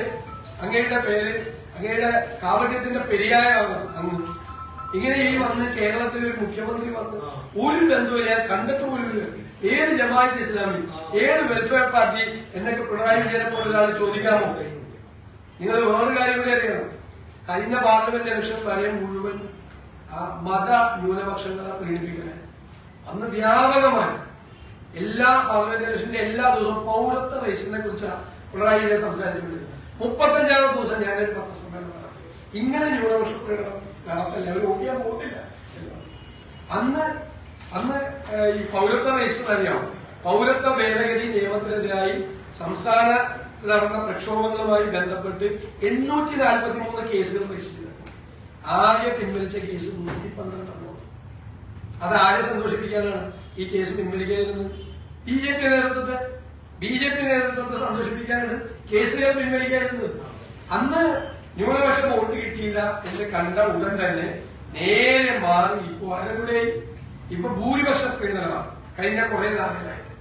അങ്ങയുടെ പേര്, അങ്ങയുടെ കാവട്യത്തിന്റെ പെരിയായാണ് അങ്ങ്. ഇങ്ങനെ ഈ വന്ന് കേരളത്തിൽ ഒരു മുഖ്യമന്ത്രി വന്ന് ഒരു ബന്ധുവില്ല, കണ്ടിട്ട് പോലുമില്ല. ഏത് ജമാഅത്ത് ഇസ്ലാമി, ഏത് വെൽഫെയർ പാർട്ടി എന്നൊക്കെ പിണറായി വിജയനെ പോലൊരാൾ ചോദിക്കാമോ? നിങ്ങൾ വേറൊരു കാര്യം കൂടി അറിയണം. കഴിഞ്ഞ പാർലമെന്റ് ഇലക്ഷൻ വരെ മുഴുവൻ മത ന്യൂനപക്ഷങ്ങളെ പ്രീണിപ്പിക്കുന്നത്. അന്ന് വ്യാപകമായി എല്ലാ പാർലമെന്റ് ഇലക്ഷന്റെ എല്ലാ ദിവസവും പൗരത്വ രജിസ്റ്ററിനെ കുറിച്ചാണ് പിണറായി വിജയൻ സംസാരിച്ചുകൊണ്ടിരുന്നത്. 35ാമത്തെ ദിവസം ഞാനൊരു പത്രസമ്മേളനം നടത്തി. ഇങ്ങനെ ന്യൂനപക്ഷ പ്രകടനം നടത്തില്ല, അവർ ഓടിയാൻ പോകുന്നില്ല. അന്ന് ഈ പൗരത്വ രജിസ്റ്റർ അറിയാം. പൗരത്വ ഭേദഗതി നിയമത്തിനെതിരായി സംസ്ഥാനത്ത് നടന്ന പ്രക്ഷോഭങ്ങളുമായി ബന്ധപ്പെട്ട് 843 കേസുകൾ രജിസ്റ്റർ ചെയ്തു. ആകെ പിൻവലിച്ച കേസ് 112. അത് ആരെ സന്തോഷിപ്പിക്കാനാണ് ഈ കേസ് പിൻവലിക്കാതിരുന്നത്? BJP നേതൃത്വത്തെ സന്തോഷിപ്പിക്കാനാണ് കേസുകൾ പിൻവലിക്കാതിരുന്നത്. അന്ന് ന്യൂനപക്ഷ വോട്ട് കിട്ടിയില്ല എന്ന് കണ്ട ഉടൻ തന്നെ നേരെ മാറി ഇപ്പോ അവരുടെ ഇപ്പൊ ഭൂരിപക്ഷ പിന്തുണമാണ് കഴിഞ്ഞ കുറെ നാളുകളായിട്ട്.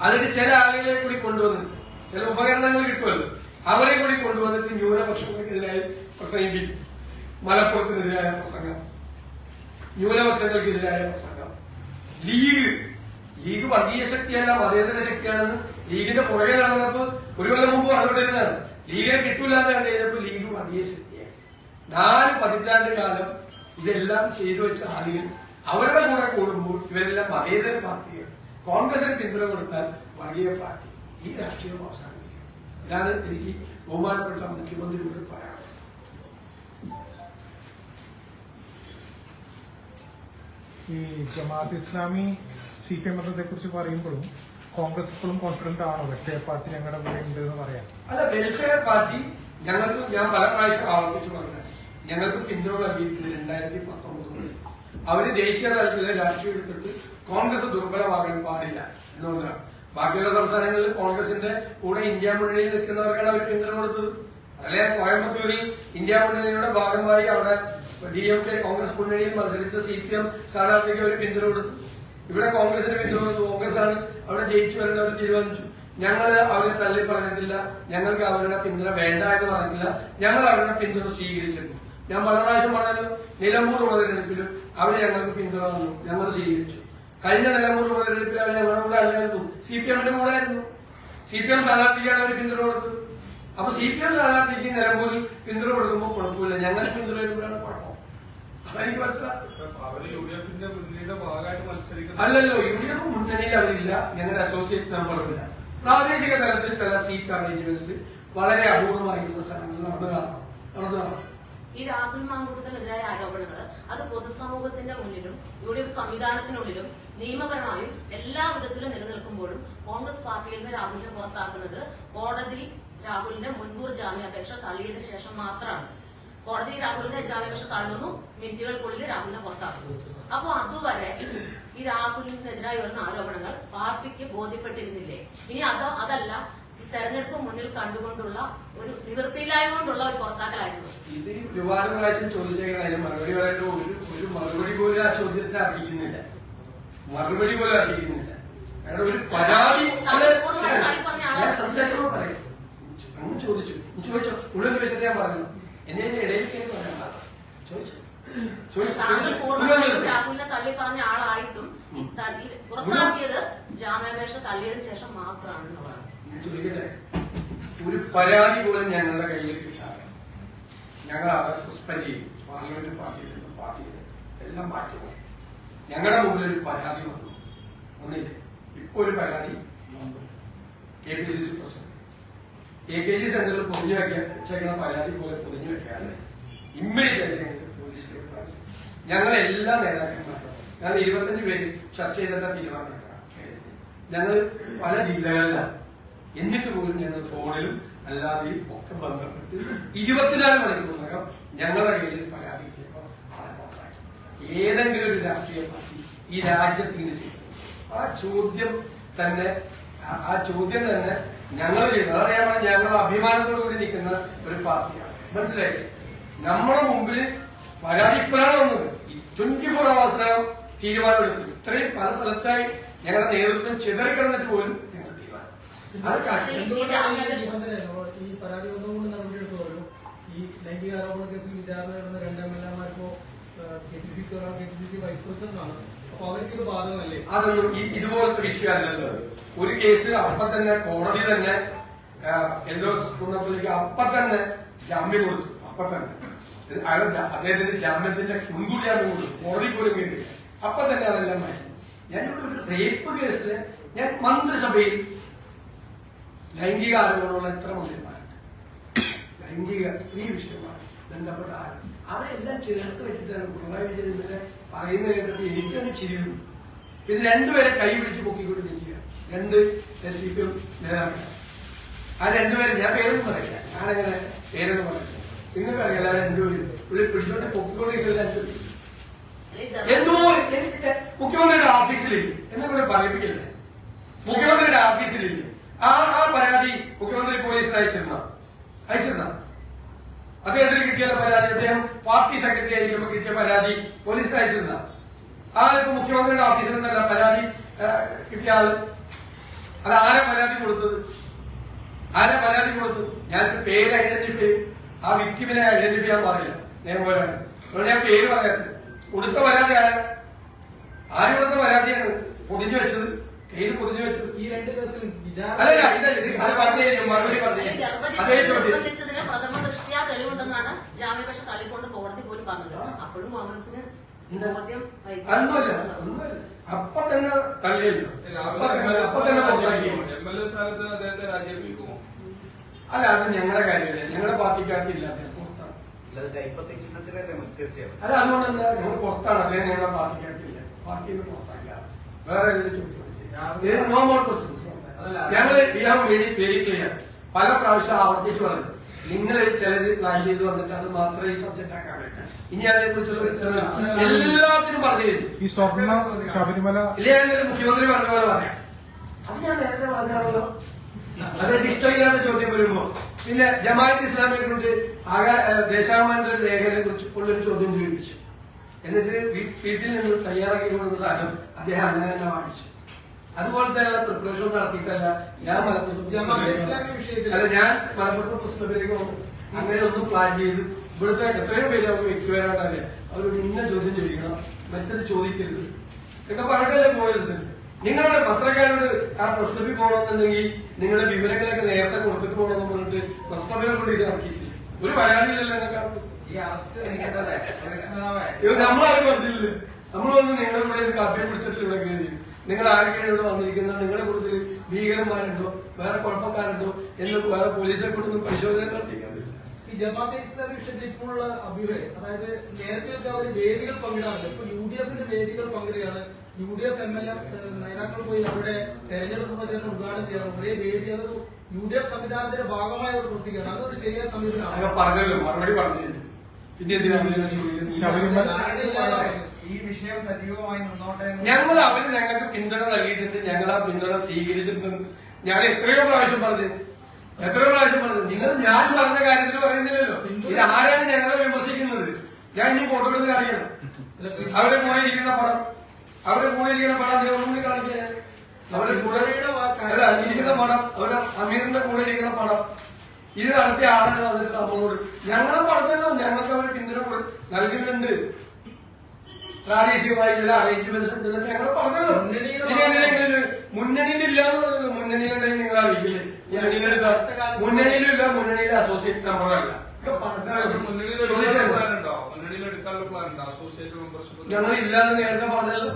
അതിന് ചില ആളുകളെ കൂടി കൊണ്ടുവന്നിട്ട്, ചില ഉപകരണങ്ങൾ കിട്ടുമല്ലോ, അവരെ കൂടി കൊണ്ടുവന്നിട്ട് ന്യൂനപക്ഷങ്ങൾക്കെതിരായി പ്രസംഗിപ്പിക്കും. മലപ്പുറത്തിനെതിരായ പ്രസംഗം, ന്യൂനപക്ഷങ്ങൾക്കെതിരായ പ്രസംഗം. ലീഗ് വർഗീയ ശക്തിയല്ല, മതേതര ശക്തിയാണെന്ന് ലീഗിന്റെ പുറകെ നടന്നപ്പോ ഒരു കൊല്ലം മുമ്പ് പറഞ്ഞുകൊണ്ടിരുന്നതാണ്. ലീഗിനെ കിട്ടൂലെന്ന് കണ്ടു കഴിഞ്ഞപ്പോൾ ലീഗ് വർഗീയ ശക്തിയായി. 4 പതിറ്റാണ്ട് കാലം ഇതെല്ലാം ചെയ്തു വെച്ച ആളുകൾ അവരുടെ കൂടെ കൂടുമ്പോൾ ഇവരെല്ലാം മതേതര പാർട്ടികൾ. കോൺഗ്രസിന് പിന്തുണ കൊടുത്താൽ വർഗീയ പാർട്ടി. ഈ രാഷ്ട്രീയം അവസാനിപ്പിക്കും. ഇതാണ് എനിക്ക് ബഹുമാനപ്പെട്ട മുഖ്യമന്ത്രിയോട് പറയാം. ഈ ജമാഅത്ത് ഇസ്ലാമി CPM മതത്തെ കുറിച്ച് പറയുമ്പോഴും കോൺഗ്രസ് ഇപ്പോഴും കോൺഫിഡന്റ് ആണോ വെൽഫെയർ പാർട്ടി ഞങ്ങളുടെ കൂടെ ഉണ്ട് എന്ന് പറയാം? അല്ല, വെൽഫെയർ പാർട്ടി ഞങ്ങൾക്ക്, ഞാൻ പല പ്രാവശ്യം ആവർത്തിച്ചു പറഞ്ഞത്, ഞങ്ങൾക്ക് പിന്തുണ നൽകിയിട്ടുണ്ട്. 2019 അവര് ദേശീയ തലത്തിലെ രാഷ്ട്രീയം എടുത്തിട്ട് കോൺഗ്രസ് ദുർബലമാകാൻ പാടില്ല എന്നുകൊണ്ടാണ്. ബാക്കിയുള്ള സംസ്ഥാനങ്ങളിൽ കോൺഗ്രസിന്റെ കൂടെ ഇന്ത്യ മുന്നണിയിൽ നിൽക്കുന്നവർക്കാണ് അവർ പിന്തുണ കൊടുത്തത്. അതല്ലേ കോയമ്പത്തൂരിൽ ഇന്ത്യ മുന്നണിയുടെ ഭാഗമായി അവിടെ DMK കോൺഗ്രസ് മുന്നണിയിൽ മത്സരിച്ച CPM സ്ഥാനാർത്ഥിക്ക് അവർ പിന്തുണ കൊടുത്തു. ഇവിടെ കോൺഗ്രസിന് പിന്തുണ കൊടുത്തു. കോൺഗ്രസാണ് അവിടെ ജയിച്ചു വരേണ്ട അവർ തീരുമാനിച്ചു. ഞങ്ങൾ അവരെ തള്ളി പറഞ്ഞിട്ടില്ല, ഞങ്ങൾക്ക് അവരുടെ പിന്തുണ വേണ്ട എന്ന് പറഞ്ഞിട്ടില്ല, ഞങ്ങൾ അവരുടെ പിന്തുണ സ്വീകരിച്ചിട്ടുണ്ട്. ഞാൻ പല പ്രാവശ്യം പറഞ്ഞല്ലോ, നിലമ്പൂർ ഉപതെരഞ്ഞെടുപ്പിലും അവര് ഞങ്ങൾക്ക് പിന്തുണ തന്നു, ഞങ്ങൾ സ്വീകരിച്ചു. കഴിഞ്ഞ നിലമ്പൂർ ഉപതെരഞ്ഞെടുപ്പിൽ അവർ ഞങ്ങളുടെ കൂടെ അല്ലായിരുന്നു, CPM-ന്റെ കൂടെ ആയിരുന്നു. CPM സ്ഥാനാർത്ഥിക്കാണ് അവർ പിന്തുണ കൊടുത്തത്. അപ്പൊ CPM സ്ഥാനാർത്ഥിക്ക് നിലമ്പൂരിൽ പിന്തുണ കൊടുക്കുമ്പോൾ കുഴപ്പമില്ല, ഞങ്ങൾ പിന്തുണ കൊടുക്കുമ്പോഴാണ് കുഴപ്പം. അതെനിക്ക് മനസ്സിലാക്കും. അല്ലല്ലോ, UDF മുന്നണിയിൽ അവരില്ല, ഞങ്ങളുടെ അസോസിയേറ്റ് മെമ്പറുമില്ല. പ്രാദേശിക തലത്തിൽ ചില സീറ്റ് അറേഞ്ച്മെന്റ്സ് വളരെ അപൂർവമായിട്ടുള്ള സ്ഥലങ്ങളിൽ നടന്നതാണ്. ഈ രാഹുൽ മാങ്കൂട്ടത്തിനെതിരായ ആരോപണങ്ങൾ അത് പൊതുസമൂഹത്തിന്റെ മുന്നിലും UDF സംവിധാനത്തിനുള്ളിലും നിയമപരമായും എല്ലാ വിധത്തിലും നിലനിൽക്കുമ്പോഴും കോൺഗ്രസ് പാർട്ടിയിൽ നിന്ന് രാഹുലിനെ പുറത്താക്കുന്നത് കോടതി രാഹുലിന്റെ മുൻകൂർ ജാമ്യാപേക്ഷ തള്ളിയതിനു ശേഷം മാത്രമാണ്. കോടതി രാഹുലിന്റെ ജാമ്യാപേക്ഷ തള്ളുന്നു, മിനിറ്റുകൾക്കുള്ളിൽ രാഹുലിനെ പുറത്താക്കുന്നു. അപ്പൊ അതുവരെ ഈ രാഹുലിനെതിരായി വരുന്ന ആരോപണങ്ങൾ പാർട്ടിക്ക് ബോധ്യപ്പെട്ടിരുന്നില്ലേ? ഇനി അതല്ല, ഈ തെരഞ്ഞെടുപ്പ് മുന്നിൽ കണ്ടുകൊണ്ടുള്ള ഒരു നിവൃത്തിയില്ലായ്മ കൊണ്ടുള്ള ഒരു പുറത്താക്കലായിരുന്നു. ഇത് ഒരുപാട് പ്രാവശ്യം ചോദിച്ചതിന് മറുപടി പറയാൻ ഒരു മറുപടി പോലും ആ ചോദ്യത്തിന് അർഹിക്കുന്നില്ല. മറുപടി പോലും അർഹിക്കുന്നില്ല. കാരണം ഒരു പരാതി ഞാൻ സംസാരിക്കുമ്പോൾ പറയും അങ്ങ് ചോദിച്ചോ മുഴുവൻ ചോദിച്ചിട്ട് ഞാൻ പറഞ്ഞു. എന്നെ ഇടയിൽ പറയാൻ ചോദിച്ചു രാഹുലിനെ തള്ളി പറഞ്ഞ ആളായിട്ടും പുറത്താക്കിയത് ജാമ്യാപേക്ഷ തള്ളിയതിനു ശേഷം മാത്രമാണ്. ചോദിക്കട്ടെ, ഒരു പരാതി പോലും ഞങ്ങളുടെ കയ്യിൽ കിട്ടാതെ ഞങ്ങൾ അത് സസ്പെൻഡ് ചെയ്യും. പാർലമെന്റ് പാർട്ടിയിൽ എല്ലാം മാറ്റുന്നു. ഞങ്ങളുടെ മുമ്പിൽ ഒരു പരാതി വന്നു, ഒന്നില്ലേ? ഇപ്പൊ ഒരു പരാതി KPCC പ്രസിഡന്റ് AKG സെന്ററിൽ പൊതിഞ്ഞു വെക്കുന്ന പരാതി പോലെ പൊതിഞ്ഞു വെക്കാതെ ഇമ്മീഡിയറ്റ് പോലീസിലേക്ക് ഞങ്ങൾ എല്ലാ നേതാക്കന്മാരും ഞങ്ങൾ 25 പേര് ചർച്ച ചെയ്തിട്ടുള്ള തീരുമാനമെടുക്കണം. ഞങ്ങൾ പല ജില്ലകളിലാണ്. എന്നിട്ട് പോലും ഞങ്ങൾ ഫോണിലും അല്ലാതെയും ഒക്കെ ബന്ധപ്പെട്ട് 24 മണിക്കൂറിനകം ഞങ്ങളുടെ കയ്യിൽ പരാതി ആളെ പുറത്താക്കി. ഏതെങ്കിലും ഒരു രാഷ്ട്രീയ പാർട്ടി ഈ രാജ്യത്ത് ഇങ്ങനെ ചെയ്തു ആ ചോദ്യം തന്നെ ഞങ്ങൾ ചെയ്യുന്നത്. അതാണ് ഞാൻ പറഞ്ഞത്, ഞങ്ങൾ അഭിമാനത്തോടുകൂടി നിൽക്കുന്ന ഒരു പാർട്ടിയാണ്. മനസ്സിലായില്ലേ? നമ്മുടെ മുമ്പിൽ പരാതി ഇപ്പോഴാണ് വന്നത്. 24 ഹവേഴ്സിനകം തീരുമാനമെടുത്തു. ഇത്രയും പല സ്ഥലത്തായി ഞങ്ങളുടെ നേതൃത്വം ചിതറിക്കിടന്നിട്ട് പോലും ഞങ്ങൾ തീരുമാനം. ഈ പരാതി ഒന്നുകൊണ്ട് നടപടിയെടുത്തോളൂ. ഈ ലൈംഗിക ആരോപണ കേസിൽ വിചാരണ നടന്ന 2 MLA-മാർക്കോ KPCC വൈസ് പ്രസിഡന്റാണ്. അപ്പൊ അവർക്ക് ഇത് ബാധകമല്ലേ? അതൊന്നും ഇതുപോലത്തെ വിഷയമല്ലല്ലോ. ഒരു കേസ് അപ്പം തന്നെ കോടതി തന്നെ കുന്നപ്പള്ളിക്ക് അപ്പം തന്നെ ജാമ്യം കൊടുത്തു. അപ്പം തന്നെ അദ്ദേഹത്തിന്റെ ജാമ്യത്തിന്റെ മുൻകൂർ ജാമ്യം കൊടുത്തു. കോടതി പോലും കേട്ടില്ല. അപ്പം തന്നെ അതെല്ലാം മാറ്റി. ഞാനിവിടെ ഒരു റേപ്പ് കേസില് ഞാൻ മന്ത്രിസഭയിൽ ലൈംഗിക ആരോപണമുള്ള എത്ര മന്ത്രിമാരുണ്ട്? ലൈംഗിക സ്ത്രീ വിഷയമായി ബന്ധപ്പെട്ട ആരും അവരെല്ലാം ചേർത്ത് വെച്ചിട്ടാണ് പിണറായി വിജയൻ ഇന്നലെ പറയുന്നത് കേട്ടിട്ട് എനിക്ക് തന്നെ ചിരിയുള്ളൂ. പിന്നെ 2 പേരെ കൈ പിടിച്ച് പൊക്കിക്കൊണ്ട് നിൽക്കുക, 2 CPM നേതാക്കൾ. ആ 2 പേര് ഞാൻ പേരൊന്നും പറയില്ല, ഞാനങ്ങനെ പേരൊന്നും പറയില്ല. നിങ്ങൾക്ക് അറിയാം 2 പേര് പുള്ളി പിടിച്ചോണ്ട് പൊക്കിക്കൊണ്ട് നിൽക്കുന്നത്. എന്തോ മുഖ്യമന്ത്രിയുടെ ഓഫീസിലില്ല എന്നെ കൂടെ പറയിപ്പിക്കില്ലേ? മുഖ്യമന്ത്രിയുടെ ഓഫീസിലില്ല. ആ പരാതി മുഖ്യമന്ത്രി പോലീസിന് അയച്ചിരുന്ന അദ്ദേഹത്തിന് കിട്ടിയ പരാതി, അദ്ദേഹം പാർട്ടി സെക്രട്ടറി ആയിരിക്കുമ്പോൾ കിട്ടിയ പരാതി പോലീസിന് അയച്ചിരുന്ന ആളിപ്പോ മുഖ്യമന്ത്രിയുടെ ഓഫീസിൽ നിന്നല്ല പരാതി കിട്ടിയ ആള്. അത് ആരെ പരാതി കൊടുത്തത്? ഞാനൊരു പേര് ഐഡന്റിഫൈ ചെയ്യും. ആ വിക്ടിമിനെ ഐഡന്റിഫൈ ചെയ്യാൻ പാടില്ല നിയമപരമാണ്. അതുകൊണ്ട് ഞാൻ പേര് പറയാത്തത്. കൊടുത്ത പരാതി ആര് കൊടുത്ത പരാതിയാണ് പൊതിഞ്ഞു വെച്ചത്, കയ്യിൽ പൊതിഞ്ഞു വെച്ചത്? ഈ 2 കേസിലും അല്ലല്ല, മറുപടി പറഞ്ഞു. അതേ ചോദ്യം പ്രഥമ ദൃഷ്ട്യാ തെളിവുണ്ടെന്നാണ് ജാമ്യാപേക്ഷ തള്ളിക്കൊണ്ട് കോടതി പോലും പറഞ്ഞത്. അപ്പോഴും കോൺഗ്രസിന് ഒന്നുമല്ല. അപ്പൊ തന്നെ തള്ളിയല്ലോ. അപ്പൊ തന്നെ MLA സ്ഥാനത്ത് അദ്ദേഹത്തെ രാജിവെക്കുമോ? അല്ല, അത് ഞങ്ങളുടെ കാര്യമല്ല, ഞങ്ങളുടെ പാർട്ടിക്കാർക്കില്ലാത്ത പുറത്താണ്. അല്ല, അതുകൊണ്ടല്ല ഞങ്ങൾ പുറത്താണ്. അദ്ദേഹം ഞങ്ങളുടെ പാർട്ടിക്കാർക്കില്ല, പാർട്ടിയിൽ നിന്ന് പുറത്താക്കില്ല. വേറെ ഏതെങ്കിലും ചോദിച്ചു നോ മോർ ക്വസ്റ്റ്യൻസ്. ഞങ്ങൾ വെരി ക്ലിയർ. പല പ്രാവശ്യം ആവർത്തിച്ചു പറഞ്ഞു, നിങ്ങൾ ചിലത് പ്ലാൻ ചെയ്ത് വന്നിട്ട് അത് മാത്രമേ ഈ സബ്ജക്ട് ആക്കാൻ പറ്റും. ഇനി അതിനെ കുറിച്ചുള്ള എല്ലാത്തിനും പറഞ്ഞു തരും. ഈ സ്വർണ്ണ ശബരിമല ഇല്ലെങ്കിൽ മുഖ്യമന്ത്രി പറഞ്ഞ പോലെ പറയാം. അത് ഞാൻ നേരത്തെ പറഞ്ഞാണല്ലോ. അതായത് ഇഷ്ടമില്ലാത്ത ചോദ്യം വരുമ്പോ പിന്നെ ജമാഅത്ത് ഇസ്ലാമിയെ കുറിച്ച് ദേശാഭിമാനിന്റെ ഒരു ലേഖനെ കുറിച്ച് ഉള്ളൊരു ചോദ്യം ചോദിച്ചു. എന്നിട്ട് വീട്ടിൽ നിന്ന് തയ്യാറാക്കി കൊടുക്കുന്ന സാധനം അദ്ദേഹം അങ്ങനെ തന്നെ വാങ്ങിച്ചു. അതുപോലത്തെ പ്രിപ്പറേഷൻ നടത്തിയിട്ടല്ല ഞാൻ മലപ്പുറത്തെ പുസ്തകത്തിലേക്ക് വന്നു. അങ്ങനെ ഒന്നും പ്ലാൻ ചെയ്ത് ഇവിടുത്തെ എത്രയോ പേര് അവർക്ക് വ്യക്തിപരമായിട്ടല്ലേ അവരോട് ഇന്ന ചോദ്യം ചോദിക്കണം, മറ്റത് ചോദിക്കരുത് ഇതൊക്കെ പറഞ്ഞിട്ടല്ലേ പോയത്. നിങ്ങളുടെ പത്രക്കാരോട് ആ പ്രസ് ക്ലബിൽ പോകണമെന്നുണ്ടെങ്കിൽ നിങ്ങളുടെ വിവരങ്ങളൊക്കെ നേരത്തെ കൊടുത്തിട്ട് പോകണമെന്ന് പറഞ്ഞിട്ട് പ്രസ് ക്ലബിനെ കൊണ്ട് ഇത് ഇറക്കിയിട്ടില്ല. ഒരു പരാതിയില്ലല്ലോ നിങ്ങൾക്ക്. നമ്മളാരും പറഞ്ഞില്ലല്ലോ. നമ്മൾ വന്ന് നിങ്ങളുടെ കൂടെ ഇത് കാപ്പിയെ പിടിച്ചിട്ട് ഇവിടെ കയറി നിങ്ങൾ ആരൊക്കെയാണ് ഇവിടെ വന്നിരിക്കുന്നത്, നിങ്ങളെ കൂടുതൽ ഭീകരന്മാരുണ്ടോ, വേറെ കുഴപ്പക്കാരുണ്ടോ എന്ന് വേറെ പോലീസിനെ കൊണ്ടൊന്നും പരിശോധന നടത്തിക്കാറില്ല. ഈ ജമാഅത്തെ ഇസ്ലാമി വിഷയത്തിൽ ഇപ്പോഴുള്ള അഭിപ്രായം, അതായത് നേരത്തെയൊക്കെ അവർ വേദികൾ പങ്കിടാറില്ല, ഇപ്പൊ UDF വേദികൾ പങ്കിടുകയാണ്. UDF MLA നേതാക്കൾ പോയി അവിടെ തെരഞ്ഞെടുപ്പ് പ്രചരണം ഉദ്ഘാടനം ചെയ്യണം. ഒരേ വേദി, അത് UDF സംവിധാനത്തിന്റെ ഭാഗമായ ഒരു പ്രവർത്തിക്കുകയാണ്. അതൊരു ശരിയായ സമീപനമാണ്. പറഞ്ഞല്ലോ, മറുപടി പറഞ്ഞു. പിന്നെ ഈ വിഷയം സജീവമായി മുന്നോട്ടെ ഞങ്ങൾക്ക് പിന്തുണ നൽകിയിട്ടുണ്ട്, ഞങ്ങൾ ആ പിന്തുണ സ്വീകരിച്ചിട്ടുണ്ട്. ഞാൻ എത്രയോ പ്രാവശ്യം പറഞ്ഞു. നിങ്ങൾ ഞാൻ പറഞ്ഞ കാര്യത്തിൽ പറയുന്നില്ലല്ലോ. ഇത് ആരാണ് ഞങ്ങളെ വിമർശിക്കുന്നത്? ഞാൻ ഈ ഫോട്ടോകളിൽ കാണിക്കണം. അവരുടെ കൂടെ ഇരിക്കുന്ന പടം ഒന്നുകൂടി കാണിക്കാൻ. അവരുടെ കൂടെ ഇരിക്കുന്ന പടം, അവരുടെ അമീറിന്റെ കൂടെ ഇരിക്കുന്ന പടം, ഇത് നടത്തിയ ആളാണ് വന്നിട്ട് നമ്മളോട് ഞങ്ങളെ പറഞ്ഞല്ലോ. ഞങ്ങൾക്ക് അവർ പിന്തുണ നൽകുന്നുണ്ട്. പ്രാദേശികമായി ചില അറേഞ്ച്മെന്റ്സ് ഉണ്ടെന്ന് ഞങ്ങൾ പറഞ്ഞല്ലോ. മുന്നണിയിലില്ല എന്ന് പറഞ്ഞല്ലോ. മുന്നണിയിലുണ്ടെങ്കിൽ നിങ്ങൾ അറിയിക്കില്ലേ? മുന്നണിയിലില്ല, മുന്നണിയിലെ അസോസിയേറ്റ് നമ്പറല്ല. ഞങ്ങൾ ഇല്ലാന്ന് നേരത്തെ പറഞ്ഞല്ലോ.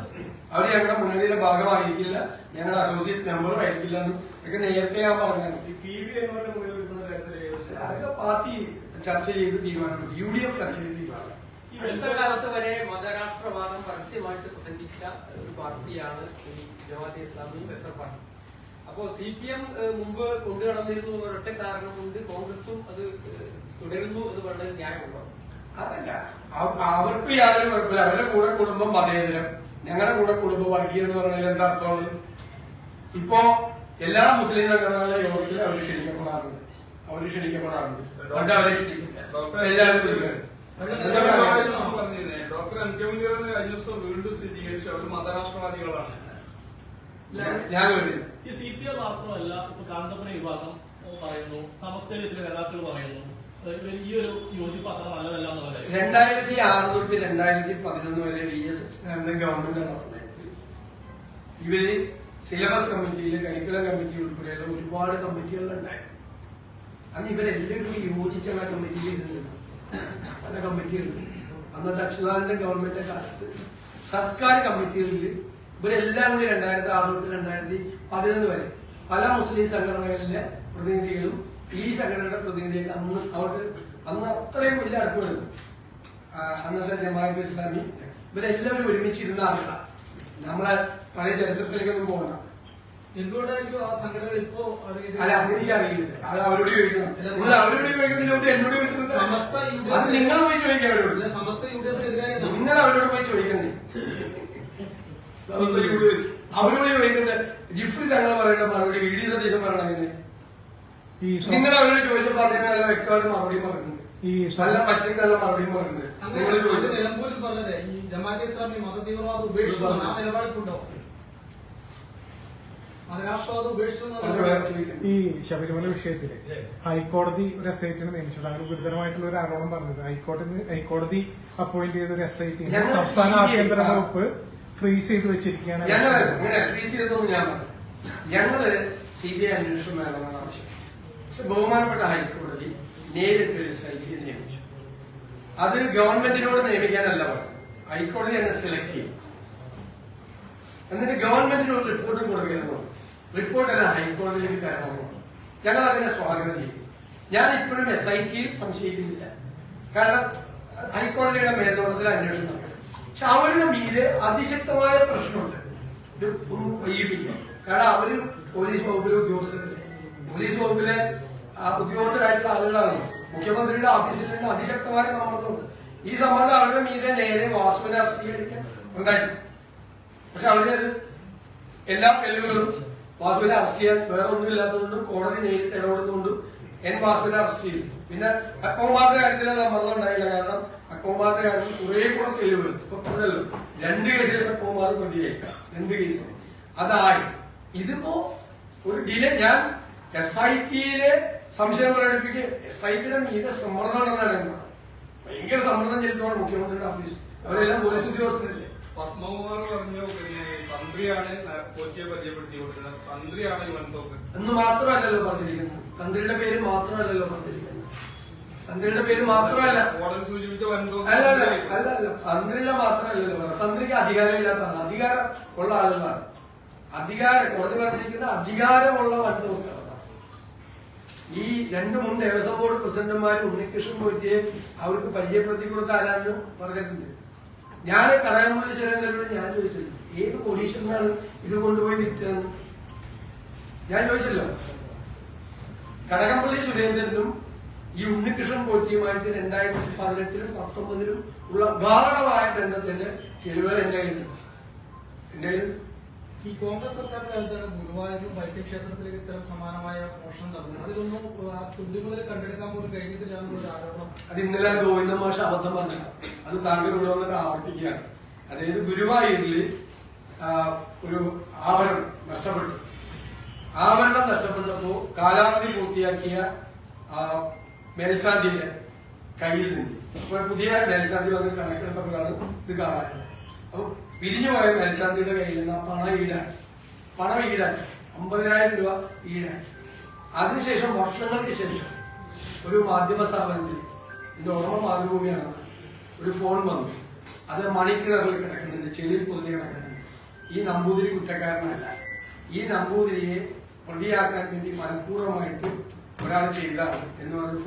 അവർ ഞങ്ങളുടെ മുന്നണിയിലെ ഭാഗമായിരിക്കില്ല, ഞങ്ങളുടെ അസോസിയേറ്റ് മെമ്പറും ആയിരിക്കില്ല എന്ന് ഒക്കെ നേരത്തെ ഞാൻ പറഞ്ഞു. അതൊക്കെ പാർട്ടി ചർച്ച ചെയ്ത് തീരുമാനമെടുക്കും. UDF ചർച്ച ചെയ്ത് തീരുമാനം. അടുത്ത കാലത്ത് വരെ മതരാഷ്ട്രവാദം പരസ്യമായിട്ട് പ്രസംഗിച്ച ഒരു പാർട്ടിയാണ് ഈ ജമാഅത്തെ ഇസ്ലാമി വെൽഫെയർ പാർട്ടി. അപ്പോ CPM മുമ്പ് കൊണ്ടുനടന്നിരുന്നു ഒരൊറ്റ കാരണം കൊണ്ട് കോൺഗ്രസും അത് തുടരുന്നു എന്ന് പറഞ്ഞത് ന്യായമുണ്ടോ? അതല്ല, അവർക്ക് യാതൊരു കുഴപ്പമില്ല. അവരുടെ കൂടെ കുടുംബം മതേതരം, ഞങ്ങളുടെ കൂടെ കുടുംബം വർഗീയം എന്ന് പറഞ്ഞാൽ എന്താ അർത്ഥമുള്ളത്? ഇപ്പോ എല്ലാ മുസ്ലിം സംഘടനകളുടെ യോഗത്തിൽ അവർ ക്ഷണിക്കപ്പെടാറുണ്ട്. പണ്ട് അവരെ ക്ഷണിക്കില്ല. എല്ലാവരും ഡോക്ടർ എം കെ മുനീറിന് കഴിഞ്ഞ ദിവസം വീണ്ടും സ്ഥിരീകരിച്ചു അവർ മതരാഷ്ട്രവാദികളാണ്. ഞാൻ ഈ CPM മാത്രമല്ല, ഇപ്പൊ കാന്തപുര വിഭാഗം പറയുന്നു, സമസ്തയിലെ ചില നേതാക്കൾ പറയുന്നു ഈ ഒരു യോജിപ്പ് അത്ര നല്ലതല്ല എന്നുള്ള കാര്യം. 2006 തൊട്ട് 2011 വരെ VS ഗവൺമെന്റ് എന്ന സമയത്ത് ഇവര് സിലബസ് കമ്മിറ്റിയില്, കരിക്കുലം കമ്മിറ്റി ഉൾപ്പെടെയുള്ള ഒരുപാട് കമ്മിറ്റികളുണ്ടായിരുന്നു. അന്ന് ഇവരെല്ലാവരും യോജിച്ചുള്ള കമ്മിറ്റിയിൽ ഇരുന്നിട്ടുണ്ട്. പല കമ്മിറ്റികളിൽ അന്നത്തെ അച്യുതാനന്ദ ഗവൺമെന്റ് കാലത്ത് സർക്കാർ കമ്മിറ്റികളിൽ ഇവരെല്ലാം കൂടി 2006 തൊട്ട് 2011 വരെ പല മുസ്ലിം സംഘടനകളിലെ പ്രതിനിധികളും ഈ സംഘടനയുടെ പ്രതിനിധികൾ അന്ന് അത്രയും വലിയ അടുപ്പമായിരുന്നു. അന്നത്തെ ജമാഅത്തെ ഇസ്ലാമി ഇവരെല്ലാവരും ഒരുമിച്ചിരുന്ന ആളുകളാണ്. നമ്മളെ പഴയ ചരിത്രത്തിലേക്കൊന്നും പോകണ്ട. എന്തുകൊണ്ടായിരിക്കും ആ സംഘടനകൾ ഇപ്പോ അല്ല, അതെനിക്ക് അറിയില്ല. അത് അവരോട് ചോദിക്കണം. അവരോട് ചോദിക്കുന്നില്ല, എന്നോട് ചോദിക്കുന്നത്. അത് നിങ്ങൾ പോയി ചോദിക്കാം അവരോട്. സമസ്ത UDF-നെതിരായ നിങ്ങൾ അവരോട് പോയി ചോദിക്കണ്ടേ? അവരോട് ചോദിക്കുന്നത് ജിഫ്രി തങ്ങൾ പറയേണ്ട മറുപടി VD സതീശൻ പറയണതിന് നിങ്ങൾ അവരോട് ചോദിച്ചപ്പോൾ അദ്ദേഹം നല്ല വ്യക്തമായിട്ട് മറുപടി പറയുന്നുണ്ട്. ഈ നല്ല പച്ചക്ക് നല്ല മറുപടി പറയുന്നുണ്ട്. നിങ്ങൾ ചോദിച്ചത് നിലമ്പൂരിൽ പറഞ്ഞത് ഈ ജമാഅത്തെ ഇസ്ലാമി മത തീവ്രവാദം ഉപേക്ഷിച്ചു ആ നിലപാടിട്ടുണ്ടോ? മതരാഷ്ട്രവാദം ഉപേക്ഷിച്ചു. ഈ ശബരിമല വിഷയത്തില് ഹൈക്കോടതി ഒരു SIT നിയമിച്ചത് അങ്ങനെ ഗുരുതരമായിട്ടുള്ള ഒരു ആരോപണം പറഞ്ഞത് ഹൈക്കോടതി അപ്പോയിന്റ് ചെയ്ത ഒരു SIT സംസ്ഥാന ആഭ്യന്തര വകുപ്പ് ഫ്രീസ് ചെയ്ത് വെച്ചിരിക്കുകയാണ്. അങ്ങനെ ഫ്രീസ് ചെയ്തതൊന്നും ഞാൻ പറഞ്ഞു. ഞങ്ങള് CBI അന്വേഷണം വേണമെന്നാണ് ആവശ്യം. പക്ഷെ ബഹുമാനപ്പെട്ട ഹൈക്കോടതി നേരിട്ട് ഒരു SIT നിയമിച്ചു. അത് ഗവൺമെന്റിനോട് നിയമിക്കാനല്ല പറഞ്ഞു. ഹൈക്കോടതി എന്നെ സെലക്ട് ചെയ്യും. എന്നിട്ട് ഗവൺമെന്റിന് ഒരു റിപ്പോർട്ടും കൊടുക്കുന്നു. റിപ്പോർട്ടെല്ലാം ഹൈക്കോടതിയിലേക്ക് തരണമെന്ന്. ഞങ്ങൾ അതിനെ സ്വാഗതം ചെയ്യും. ഞാൻ ഇപ്പോഴും SIT സംശയിക്കുന്നില്ല. കാരണം ഹൈക്കോടതിയുടെ മേൽനോട്ടത്തിൽ അന്വേഷണം നടക്കും. പക്ഷെ അവരുടെ മീതെ അതിശക്തമായ പ്രശ്നമുണ്ട്. ഇത് ഒന്ന് വൈകിപ്പിക്കുക. കാരണം അവര് പോലീസ് വകുപ്പിലെ ഉദ്യോഗസ്ഥരല്ലേ. പോലീസ് വകുപ്പിലെ ഉദ്യോഗസ്ഥരായിട്ടുള്ള ആളുകളാണ്. മുഖ്യമന്ത്രിയുടെ ഓഫീസിൽ നിന്ന് അതിശക്തമായ സമ്മർദ്ദമുണ്ട്. ഈ സമ്മർദ്ദം അവരുടെ മീതെ നേരെ വാസുവിനെ അറസ്റ്റ് ചെയ്യാൻ ഉണ്ടായിരുന്നു. പക്ഷെ അവരുടെ എല്ലാ തെളിവുകളും വാസുവിനെ അറസ്റ്റ് ചെയ്യാൻ വേറെ ഒന്നുമില്ലാത്തതുകൊണ്ടും കോടതി നേരിട്ട് ഇടപെടുന്നതുകൊണ്ടും വാസുവിനെ അറസ്റ്റ് ചെയ്തു. പിന്നെ അക്കൗമാരുടെ കാര്യത്തിൽ സമ്മർദ്ദം ഉണ്ടായില്ല. കാരണം അക്കൗമാരുടെ കാര്യത്തിൽ കുറെ കൂടെ തെളിവുകൾ ഇപ്പൊ പറഞ്ഞല്ലോ. 2 കേസിൽ അക്കൗമാർ പ്രതിയായിക്കാം. 2 കേസിൽ അതായി. ഇതിപ്പോ ഒരു ഡിലേ. ഞാൻ SIT-യിലെ സംശയം പ്രകടിപ്പിക്കുക. SIT-യുടെ മീതെ സമ്മർദ്ദമാണെന്നാണ്. ഭയങ്കര സമ്മർദ്ദം ചെലുത്തുവാണ് മുഖ്യമന്ത്രിയുടെ ഓഫീസ്. അവരെല്ലാം പോലീസ് ഉദ്യോഗസ്ഥരല്ലേ. പത്മകുമാർ പറഞ്ഞു പിന്നെ തന്ത്രിയാണ് കൊച്ചിയെ പരിചയപ്പെടുത്തി കൊടുത്തത്. തന്ത്രിയാണ് ഈ വൻതോക്ക് എന്ന് മാത്രമല്ലല്ലോ പറഞ്ഞിരിക്കുന്നത്. തന്ത്രിയുടെ പേര് മാത്രമല്ലല്ലോ പറഞ്ഞിരിക്കുന്നത്. തന്ത്രിയുടെ പേര് മാത്രമല്ല കോടതി സൂചിപ്പിച്ച വൻതോക്ക് അല്ല തന്ത്രിയുടെ മാത്രമല്ലല്ലോ. തന്ത്രിക്ക് അധികാരമില്ലാത്തതാണ്. അധികാരം ഉള്ള ആളുകളാണ്. കോടതി പറഞ്ഞിരിക്കുന്ന അധികാരമുള്ള വൻതോക്കാണ്. ഈ 2 മുൻ ദേവസ്വം ബോർഡ് പ്രസിഡന്റുമാർ ഉണ്ണികൃഷ്ണൻ പോറ്റിയെ അവർക്ക് പരിചയപ്പെടുത്തി കൊടുത്ത ആരാന്ന് പറഞ്ഞിട്ടുണ്ട്. ഞാൻ കടകംപള്ളി സുരേന്ദ്രനോട് ഞാൻ ചോദിച്ചില്ല ഏത് കോടീശ്വരനാണ് ഇത് കൊണ്ടുപോയി വിറ്റതെന്ന് ഞാൻ ചോദിച്ചല്ലോ. കടകംപള്ളി സുരേന്ദ്രനും ഈ ഉണ്ണികൃഷ്ണൻ പോറ്റിയുമായിട്ട് 2018-ലും 2019-ലും ഉള്ള ഗാഢമായ ബന്ധത്തിന്റെ തെളിവുകൾ എന്റെ കയ്യിൽ. ഈ കോൺഗ്രസ് സർക്കാരിന്റെ കാലത്താണ് ഗുരുവായൂരും വൈദ്യക്ഷേത്രത്തിലേക്ക് ഇത്തരം സമാനമായ മോഷണം നടന്നത്. അതിലൊന്നും തുല്യമുതൽ കണ്ടെടുക്കാൻ പോലും കഴിഞ്ഞിട്ടില്ല എന്നുള്ള ആരോപണം. അത് ഇന്നലെ ഗോവിന്ദ മാഷ അബദ്ധം പറഞ്ഞ അത് താങ്കൾ ഇവിടെ വന്നിട്ട് ആവർത്തിക്കുകയാണ്. അതായത് ഗുരുവായൂരിൽ ഒരു ആഭരണം നഷ്ടപ്പെട്ടു. ആഭരണം നഷ്ടപ്പെട്ടപ്പോ കാലാവധി പൂർത്തിയാക്കിയ മേൽശാന്തിയുടെ കയ്യിൽ നിന്ന് ഇപ്പോൾ പുതിയ മേൽശാന്തി വന്ന് കണക്കെടുത്തപ്പോഴാണ് ഇത് കാണാൻ. അപ്പൊ പിരിഞ്ഞുപോയ മേൽശാന്തിയുടെ കയ്യിൽ നിന്ന് പണം ഈടാക്കി 50,000 രൂപ ഈടാക്കി. അതിനുശേഷം വർഷങ്ങൾക്ക് ശേഷം ഒരു മാധ്യമ സ്ഥാപനത്തിൽ ഇത് ഓർമ്മ മാതൃഭൂമിയാണ് ഒരു ഫോൺ വന്നു. അത് മണിക്കിണറിൽ കിടക്കുന്നുണ്ട്, ചെളിയിൽ പൊതിഞ്ഞ് കിടക്കുന്നുണ്ട്. ഈ നമ്പൂതിരി കുറ്റക്കാരനല്ല. ഈ നമ്പൂതിരിയെ പ്രതിയാക്കാൻ വേണ്ടി മനഃപൂർവ്വമായിട്ട് ഒരാൾ ചെയ്തതാണ് എന്ന് പറഞ്ഞ്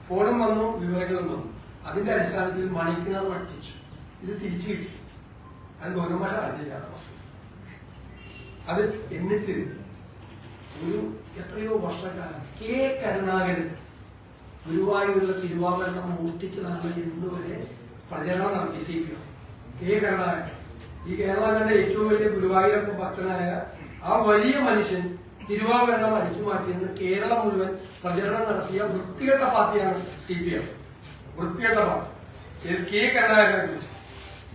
ഫോണും വന്നു, വിവരങ്ങളും വന്നു. അതിന്റെ അടിസ്ഥാനത്തിൽ മണിക്കിണർ വട്ടിച്ചു. ഇത് തിരിച്ചു കിട്ടി. അത് ഗൗരവമായ അറിഞ്ഞില്ല. അത് എന്നിട്ട് ഒരു എത്രയോ വർഷക്കാലം കെ കരുണാകരൻ ഗുരുവായൂരിലെ തിരുവാഭരണം മോഷ്ടിച്ചതാണ് എന്നുവരെ പ്രചരണം നടത്തി CPM. കെ കരുണാകരൻ ഈ കേരളത്തിന്റെ ഏറ്റവും വലിയ ഗുരുവായൂരപ്പ ഭക്തനായ ആ വലിയ മനുഷ്യൻ തിരുവാഭരണം അടിച്ചു മാറ്റിയെന്ന് കേരളം മുഴുവൻ പ്രചരണം നടത്തിയ വൃത്തികെട്ട പാർട്ടിയാണ് CPM. വൃത്തികെട്ട പാർട്ടി കെ കരുണാകരനെ കുറിച്ച്.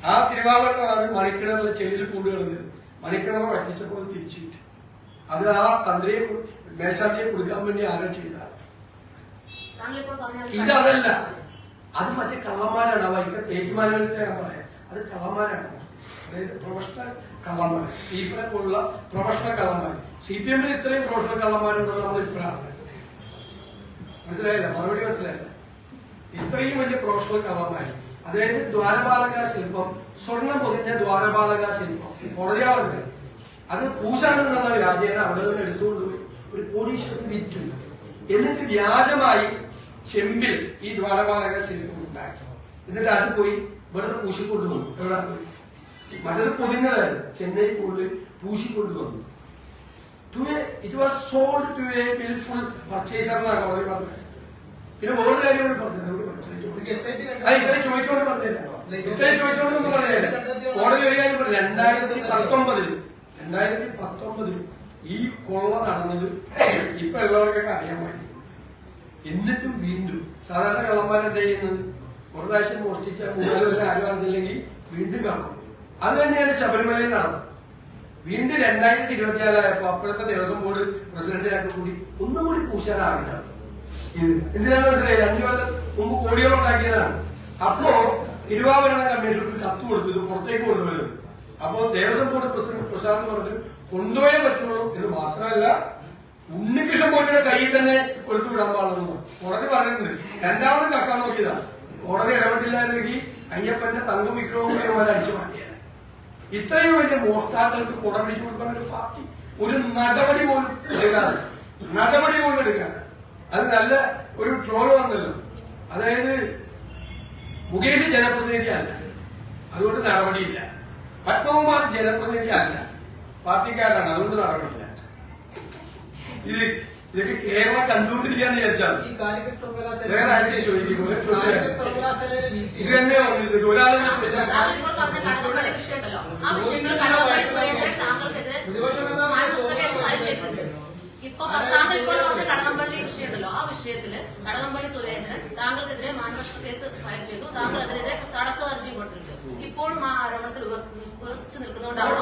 ആ തിരുവാഭരണമാണ് മണിക്കിണറിലെ ചെളിയിൽ കൊണ്ടുകിടന്നത്. മണിക്കിണർ വറ്റിച്ചപ്പോൾ തിരിച്ചു കിട്ടി. അത് ആ തന്ത്രിയെ മേൽശാന്തിയെ കൊടുക്കാൻ വേണ്ടി ആരോ ചെയ്തതാണ്. ഇതല്ല, അത് മറ്റേ കള്ളന്മാരാണ്. ഏറ്റുമാനത്തെ ഞാൻ പറയാം, അത് കള്ളന്മാരാണ്. അതായത് പ്രൊഫഷണൽ കള്ളന്മാർ, സ്റ്റീഫനെ പോലുള്ള പ്രൊഫഷണൽ കള്ളന്മാർ. CPM-ൽ ഇത്രയും പ്രൊഫഷണൽ കള്ളന്മാരുണ്ടെന്ന് നമ്മൾ ഇപ്പോഴാണ് മനസ്സിലായില്ല. മറുപടി മനസ്സിലായില്ല. ഇത്രയും വലിയ പ്രൊഫഷണൽ കള്ളന്മാർ. അതായത് ദ്വാരപാലക ശില്പം, സ്വർണം പൊതിഞ്ഞ ദ്വാരപാലക ശില്പം കോടതിയാവുന്നത് അത് പൂശാനെന്നുള്ള വ്യാജേന അവിടെ നിന്ന് എടുത്തുകൊണ്ടുപോയി ഒരു കോടീശ്വരത്തിൽ വിറ്റു. എന്നിട്ട് വ്യാജമായി ചെമ്പിൽ ഈ ദ്വാരപാലക ശില്പം ഉണ്ടാക്കി. എന്നിട്ട് അത് പോയി ഇവിടുന്ന് പൂശിക്കൊണ്ടുവന്നു. എവിടെ പോയി? മറ്റത് പൊതിഞ്ഞതായിരുന്നു. ചെന്നൈ കൂടുതൽ പൂശിക്കൊണ്ടുവന്നു. It was sold to a wilful purchaser എന്നാണ് കോടതി പറഞ്ഞത്. പിന്നെ വേറൊരു കാര്യം കൂടി പറഞ്ഞത് ഇത്രയും ചോദിച്ചോണ്ട് പറഞ്ഞില്ല. ഇത്രയും ചോദിച്ചോണ്ടൊന്നും പറഞ്ഞില്ല. കോടതി ഒരു കാര്യം പറഞ്ഞു. 2019 ഈ കൊള്ള നടന്നത് ഇപ്പൊ ഉള്ളവർക്കൊക്കെ അറിയാൻ പറ്റും. എന്നിട്ടും വീണ്ടും സാധാരണ കള്ളന്മാരെന്താ ചെയ്യുന്നത്? ഒരു പ്രാവശ്യം മോഷ്ടിച്ചാൽ 3 കൊല്ലം ആരും അറിഞ്ഞില്ലെങ്കിൽ വീണ്ടും കാണും. അത് തന്നെയാണ് ശബരിമലയിൽ നടന്നത്. വീണ്ടും 2024 ആയപ്പോ അപ്പോഴത്തെ ദേവസ്വം ബോർഡ് പ്രസിഡന്റിനൊക്കെ കൂടി ഒന്നും കൂടി പൂശാനാകില്ല. എന്തിനാണ് മനസ്സിലായി? 5 കൊല്ലം മുമ്പ് കോടിയോളം ഉണ്ടാക്കിയതാണ്. അപ്പോ തിരുവാഭരണ കമ്മീഷണർക്ക് കത്ത് കൊടുത്തു ഇത് പുറത്തേക്ക് കൊണ്ടുവരുന്നത്. അപ്പോ ദേവസ്വം ബോർഡ് പ്രസിഡന്റ് പ്രശാന്ത് പറഞ്ഞു കൊണ്ടുപോയേ പറ്റുള്ളൂ. ഇത് മാത്രമല്ല ഉണ്ണികൃഷ്ണൻ പോറ്റിയുടെ കയ്യിൽ തന്നെ കൊടുത്തു വിടാൻ പാടുന്നു കോടതി പറഞ്ഞിട്ടുണ്ട്. രണ്ടാമത് കക്കാൻ നോക്കിയതാണ്. കോടതി ഇടപെട്ടില്ലായിരുന്നെങ്കിൽ അയ്യപ്പന്റെ തങ്ക വിഗ്രഹവും പോലെ അടിച്ചു മാറ്റിയാണ്. ഇത്രയും വലിയ മോഷ്ടാക്കൾക്ക് കുട പിടിച്ചു കൊടുക്കാൻ ഒരു പാർട്ടി ഒരു നടപടി പോലും എടുക്കാതെ അത് നല്ല ഒരു ട്രോൾ വന്നല്ലോ. അതായത് മുകേഷ് ജനപ്രതിനിധി അല്ല, അതുകൊണ്ട് നടപടിയില്ല. പത്മകുമാർ ജനപ്രതിനിധി അല്ല, പാർട്ടിക്കാരാണ്, അതുകൊണ്ട് നടപടിയില്ല. ഇതൊക്കെ കേരളം കണ്ടുകൊണ്ടിരിക്കാന്ന് വിചാരിച്ചാൽ ഈ കാലിക്കറ്റ് സർവകലാശാല വേറെ ആരെയും ചോദിക്കുന്നത് ഇത് തന്നെ വന്നിരുന്നത് ഒരാളും ഇപ്പൊ താങ്കൾ ഇപ്പോൾ പറഞ്ഞ കടകംപള്ളി വിഷയമുണ്ടല്ലോ, ആ വിഷയത്തില് കടകംപള്ളി സുരേന്ദ്രൻ താങ്കൾക്കെതിരെ മാനനഷ്ട കേസ് ഫയൽ ചെയ്തു. താങ്കൾ അതിനെതിരെ തടസ്സ ഹർജി കൊടുത്തിട്ടുണ്ട്. ഇപ്പോഴും ആ ആരോപണത്തിൽ ഉറച്ചു നിൽക്കുന്നതുകൊണ്ടാണ്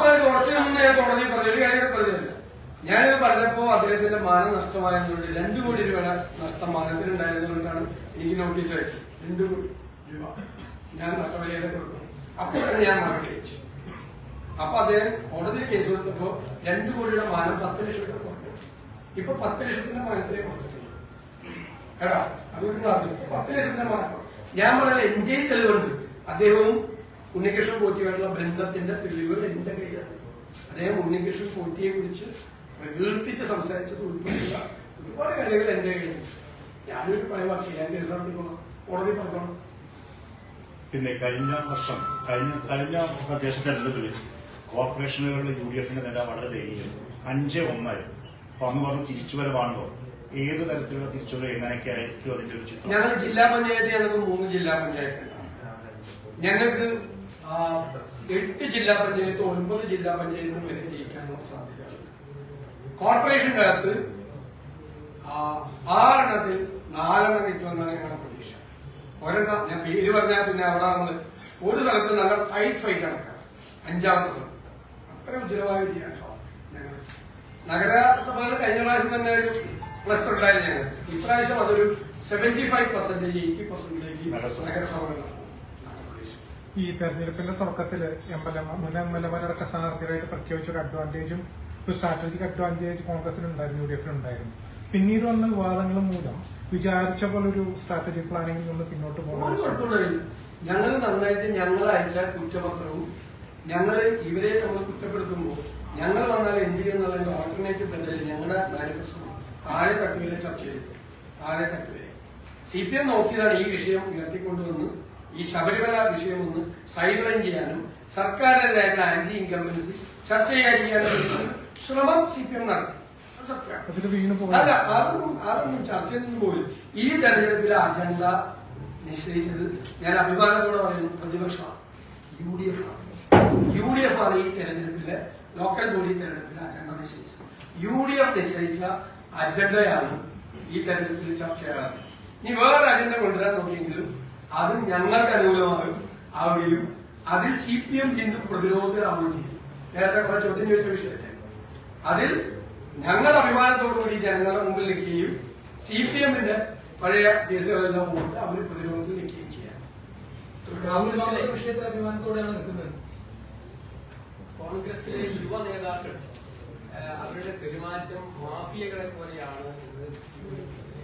ഞാനിത് പറഞ്ഞപ്പോ അദ്ദേഹത്തിന്റെ മാനം നഷ്ടമായതുകൊണ്ട് 2 കോടി രൂപ നഷ്ടം മാനത്തിനുണ്ടായതുകൊണ്ടാണ് എനിക്ക് നോട്ടീസ് അയച്ചത്. 2 കോടി രൂപ ഞാൻ നഷ്ടപരിഹാരം കൊടുക്കുന്നു. അപ്പോഴാണ് ഞാൻ മറുപടി അയച്ചു. അപ്പൊ അദ്ദേഹം കോടതിയിൽ കേസ് കൊടുത്തപ്പോ 2 കോടിയുടെ മാനം 10 ലക്ഷം രൂപ കുറഞ്ഞു. ഇപ്പൊ 10 ലക്ഷത്തിന്റെ മാനത്തിലേ കൊടുത്തിട്ടില്ല. കേടാ അതുകൊണ്ട് 10 ലക്ഷത്തിന്റെ മാനം. ഞാൻ പറഞ്ഞ എന്റെ തെളിവുണ്ട്. അദ്ദേഹവും ഉണ്ണികൃഷ്ണൻ പോറ്റിയുമായിട്ടുള്ള ബന്ധത്തിന്റെ തെളിവുകൾ എന്റെ കയ്യിലാണ്. അദ്ദേഹം ഉണ്ണികൃഷ്ണൻ പോറ്റിയെ കുറിച്ച് പ്രകീർത്തിച്ച് സംസാരിച്ചത് ഉൾപ്പെടെയുള്ള ഒരുപാട് കാര്യങ്ങൾ എന്റെ കയ്യിൽ. ഞാനൊരു പഴയ വക്കീൽ, ഞാൻ കേസ് നടത്തിക്കോളാം, കോടതി പറഞ്ഞോളാം. പിന്നെ കഴിഞ്ഞ തദ്ദേശ തെരഞ്ഞെടുപ്പിൽ കോർപ്പറേഷനുകളിൽ UDF-ന്റെ നില വളരെ ദയനീയം, 5-1. അപ്പൊ അന്ന് പറഞ്ഞു തിരിച്ചുവരവാണല്ലോ. ഏത് തരത്തിലുള്ള തിരിച്ചുവരവ് എങ്ങനെയൊക്കെ ആയിരിക്കും അതിന്റെ ഒരു ചിത്രം? ഞങ്ങൾ ജില്ലാ പഞ്ചായത്ത്, ഞങ്ങൾക്ക് 3 ജില്ലാ പഞ്ചായത്ത്, ഞങ്ങൾക്ക് 8 ജില്ലാ പഞ്ചായത്ത്, 9 ജില്ലാ പഞ്ചായത്തും വരെ ജയിക്കാനുള്ള സാധ്യതയുണ്ട്. കോർപ്പറേഷനകത്ത് 6 4 കിട്ടുമെന്നാണ് ഞങ്ങളുടെ പ്രതീക്ഷ. ഒരെണ്ണം ഞാൻ പേര് പറഞ്ഞാൽ പിന്നെ അവിടെ നമ്മൾ ഒരു സ്ഥലത്ത് നല്ല ടൈറ്റ് ഫൈറ്റ് നടക്കാം, 5ാമത്തെ സ്ഥലത്ത്. അത്ര ഉജ്ജ്വലമായ വിജയമാണ് ഞങ്ങൾ. നഗരസഭകൾ കഴിഞ്ഞ പ്രാവശ്യം തന്നെ ഒരു പ്ലസ് ഉണ്ടായിരുന്നു ഞങ്ങൾ. ഇപ്രാവശ്യം അതൊരു 75%, 80% നഗരസഭകളാണ്. ഈ തെരഞ്ഞെടുപ്പിന്റെ തുടക്കത്തില് മുൻ MLA-മാരടക്കം സ്ഥാനാർത്ഥികളായിട്ട് പ്രഖ്യാപിച്ച ഒരു അഡ്വാൻറ്റേജും ഒരു സ്ട്രാറ്റജിക് അഡ്വാൻറ്റേജ് കോൺഗ്രസിനുണ്ടായിരുന്നു, UDF-നുണ്ടായിരുന്നു. പിന്നീട് വന്ന വിവാദങ്ങൾ മൂലം വിചാരിച്ച പോലെ ഒരു സ്ട്രാറ്റജിക് പ്ലാനിങ്ങിൽ നിന്ന് പിന്നോട്ട് പോകുന്നു. ഞങ്ങൾ നന്നായിട്ട് ഞങ്ങൾ അയച്ച കുറ്റപത്രവും ഞങ്ങൾ ഇവരെ നമ്മൾ കുറ്റപ്പെടുത്തുമ്പോൾ ഞങ്ങൾ വന്നാൽ എന്ത് ചെയ്യുന്നതിന്റെ ഓൾട്ടർനേറ്റീവ് ബന്ധത്തിൽ ഞങ്ങളുടെ മാനിഫെസ്റ്റോ താഴെ തട്ടുവരെ ചർച്ച ചെയ്തു. താഴെ തട്ടുവരെ CPM നോക്കിയതാണ് ഈ വിഷയം ഉയർത്തിക്കൊണ്ടുവന്ന് ഈ ശബരിമല വിഷയം ഒന്ന് സൈഡ് ചെയ്യാനും സർക്കാരിനെതിരായിട്ടുള്ള ആന്റി ഇൻകംബൻസി ചർച്ച ചെയ്യാതിരിക്കാനും ശ്രമം CPM നടത്തി. അല്ല, അതൊന്നും ചർച്ച ചെയ്യുന്നത് പോലും ഈ തെരഞ്ഞെടുപ്പിലെ അജണ്ട നിശ്ചയിച്ചത് ഞാൻ അഭിമാനത്തോടെ പറയുന്നു പ്രതിപക്ഷമാണ്, UDF ആണ് ഈ തെരഞ്ഞെടുപ്പിലെ ലോക്കൽ ബോഡി തെരഞ്ഞെടുപ്പിലെ അജണ്ട നിശ്ചയിച്ചത്. UDF നിശ്ചയിച്ച അജണ്ടയാണ് ഈ തെരഞ്ഞെടുപ്പിൽ ചർച്ചയാകാറ്. ഇനി വേറെ അജണ്ട കൊണ്ടുവരാൻ നോക്കിയെങ്കിലും അതും ഞങ്ങൾക്ക് അനുകൂലമാവുകയും അതിൽ CPM വീണ്ടും പ്രതിരോധത്തിലാവുകയും ചെയ്യും. നേരത്തെ കുറെ ചോദ്യം ചോദിച്ച വിഷയത്തെ അതിൽ ഞങ്ങൾ അഭിമാനത്തോടുകൂടി ജനങ്ങളുടെ മുമ്പിൽ നിൽക്കുകയും CPM-ന്റെ പഴയ കേസുകളെല്ലാം കൊണ്ട് അവർ പ്രതിരോധത്തിൽ നിൽക്കുകയും ചെയ്യാം. വിഷയത്തിൽ അഭിമാനത്തോടെയാണ് നിൽക്കുന്നത്. കോൺഗ്രസിലെ യുവ നേതാക്കൾ അവരുടെ പെരുമാറ്റം മാഫിയകളെ പോലെയാണ്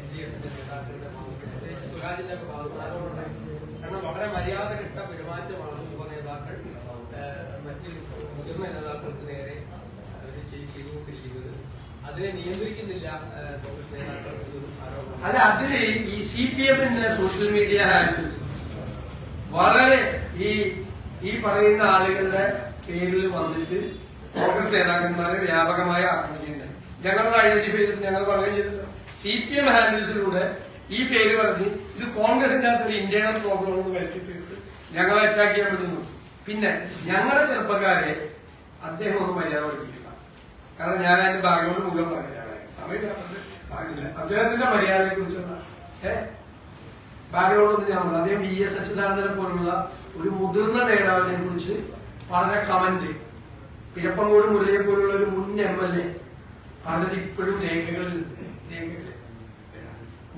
LDF-ന്റെ നേതാക്കളുടെ സ്വകാര്യന്റെ ആരോപണം. കാരണം വളരെ മര്യാദ കിട്ട പെരുമാറ്റമാണ് യുവ നേതാക്കൾ മറ്റ് മുതിർന്ന നേതാക്കൾക്ക് നേരെ ചെയ്തുകൊണ്ടിരിക്കുന്നത്. അതിനെ നിയന്ത്രിക്കുന്നില്ല കോൺഗ്രസ് നേതാക്കൾ എന്നൊരു ആരോപണം. അല്ല, അതില് ഈ CPM-ന്റെ സോഷ്യൽ മീഡിയ ഹാൻഡിൽസ് വളരെ ഈ പറയുന്ന ആളുകളുടെ പേരിൽ വന്നിട്ട് കോൺഗ്രസ് നേതാക്കന്മാരെ വ്യാപകമായി ആക്രമിക്കുന്നുണ്ട്. ഞങ്ങളുടെ ഐഡന്റിഫൈ ചെയ്തിട്ട് ഞങ്ങൾ പറയുകയും ചെയ്തിട്ടുണ്ട്. CPM ഹാൻഡിൽസിലൂടെ ഈ പേര് പറഞ്ഞ് ഇത് കോൺഗ്രസിന്റെ അകത്തൊരു ഇന്റേണൽ പ്രോബ്ലം ഒന്ന് വലിച്ചിട്ട് ഞങ്ങളെ അറ്റാക്ക് ചെയ്യാൻ പറ്റുന്നു. പിന്നെ ഞങ്ങളുടെ ചെറുപ്പക്കാരെ അദ്ദേഹം ഒന്ന് മര്യാദ പഠിപ്പിക്കുക. കാരണം ഞാൻ അതിന്റെ ബാക്ക്ഗ്രൗണ്ട് മുഴുവൻ പറഞ്ഞില്ല, സമയം പറഞ്ഞില്ല. അദ്ദേഹത്തിന്റെ മര്യാദയെ കുറിച്ചുള്ള ബാക്ക്ഗ്രൗണ്ട് ഒന്നും ഞാൻ പറഞ്ഞു. അദ്ദേഹം VS അച്യുതാനന്ദനെ പോലുള്ള ഒരു മുതിർന്ന നേതാവിനെ കുറിച്ച് പറഞ്ഞ കമന്റ്, പിരപ്പങ്കോട് മുരളിയെ പോലുള്ള ഒരു മുൻ MLA പറഞ്ഞത് ഇപ്പോഴും രേഖകളിൽ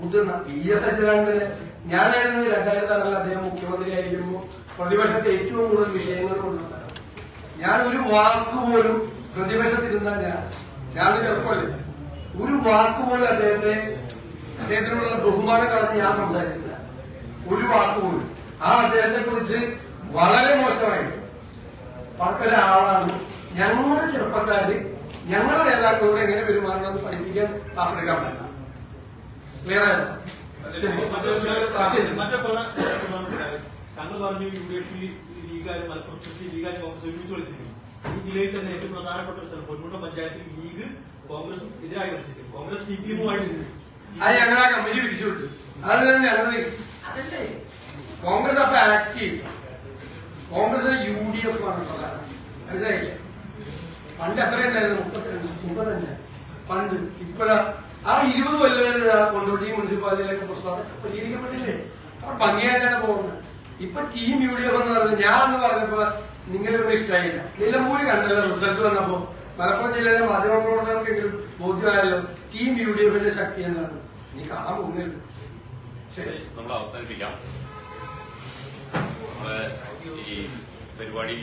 മുതിർന്ന VS അച്യുതാനന്ദനെ ഞാനായിരുന്നു 2006 അദ്ദേഹം മുഖ്യമന്ത്രിയായിരിക്കുമ്പോൾ പ്രതിപക്ഷത്തെ ഏറ്റവും കൂടുതൽ വിഷയങ്ങൾ കൊണ്ടുവന്നത്. ഞാൻ ഒരു വാക്കുപോലും പ്രതിപക്ഷത്തിരുന്ന ഞാൻ ചെറുപ്പമല്ലേ, ഒരു വാക്കുപോലും അദ്ദേഹത്തിനുള്ള ബഹുമാനം കളഞ്ഞ് ഞാൻ സംസാരിക്കില്ല. ഒരു വാക്കുപോലും അദ്ദേഹത്തെ കുറിച്ച് വളരെ മോശമായിട്ട് പറഞ്ഞൊരാളാണ്. ഞങ്ങളുടെ ചെറുപ്പക്കാര് ഞങ്ങളുടെ നേതാക്കളോട് എങ്ങനെ പെരുമാറണമെന്ന് പഠിപ്പിക്കാൻ ക്ലാസ് എടുക്കാൻ പറ്റില്ല. ക്ലിയർ ആയോ? മറ്റേ താങ്കൾ പറഞ്ഞു UDF ലീഗാരും ലീഗാരും കോൺഗ്രസ് ഒരുമിച്ച് മത്സരിക്കും. ഈ ജില്ലയിൽ തന്നെ ഏറ്റവും പ്രധാനപ്പെട്ട ഒരു സ്ഥലം പൊന്മുണ്ട പഞ്ചായത്തിൽ ലീഗ് കോൺഗ്രസ് എതിരായി മത്സരിക്കും. കോൺഗ്രസ് CPM-ഉമായിട്ട് അത് ഞങ്ങൾ ആ കമ്മിറ്റി പിരിച്ചുവിട്ടു. അത് ഞങ്ങൾ അതല്ലേ കോൺഗ്രസ് അപ്പൊ ആക്റ്റീവ്. കോൺഗ്രസ് UDF ആണ് പ്രധാനം, മനസ്സിലായില്ലേ? പണ്ട് എത്രയുണ്ടായിരുന്നു? 32 പണ്ട്. ഇപ്പോഴാ ആ 20 കൊല്ലം കൊണ്ടോട്ടി മുനിസിപ്പാലിറ്റിയിലൊക്കെ പ്രശ്നം പരിഹരിക്കപ്പെട്ടില്ലേ? അപ്പൊ ഭംഗിയായിട്ടാണ് പോകുന്നത്. ഇപ്പൊ ടീം UDF എന്ന് പറഞ്ഞത് ഞാൻ എന്ന് പറഞ്ഞപ്പോ നിങ്ങൾക്കൊന്നും ഇഷ്ടമായില്ല. നിലമ്പൂര് കണ്ടല്ലോ റിസൾട്ട് വന്നപ്പോ. മലപ്പുറം ജില്ലയിലെ മാധ്യമപ്രവർത്തകർക്കെങ്കിലും ബോധ്യമായല്ലോ ടീം UDF-ന്റെ ശക്തി എന്നാണ്. ഇനി കാണാൻ പോകുന്നില്ല. ശരി, നമ്മൾ അവസാനിപ്പിക്കാം. നമ്മളെ ഈ പരിപാടി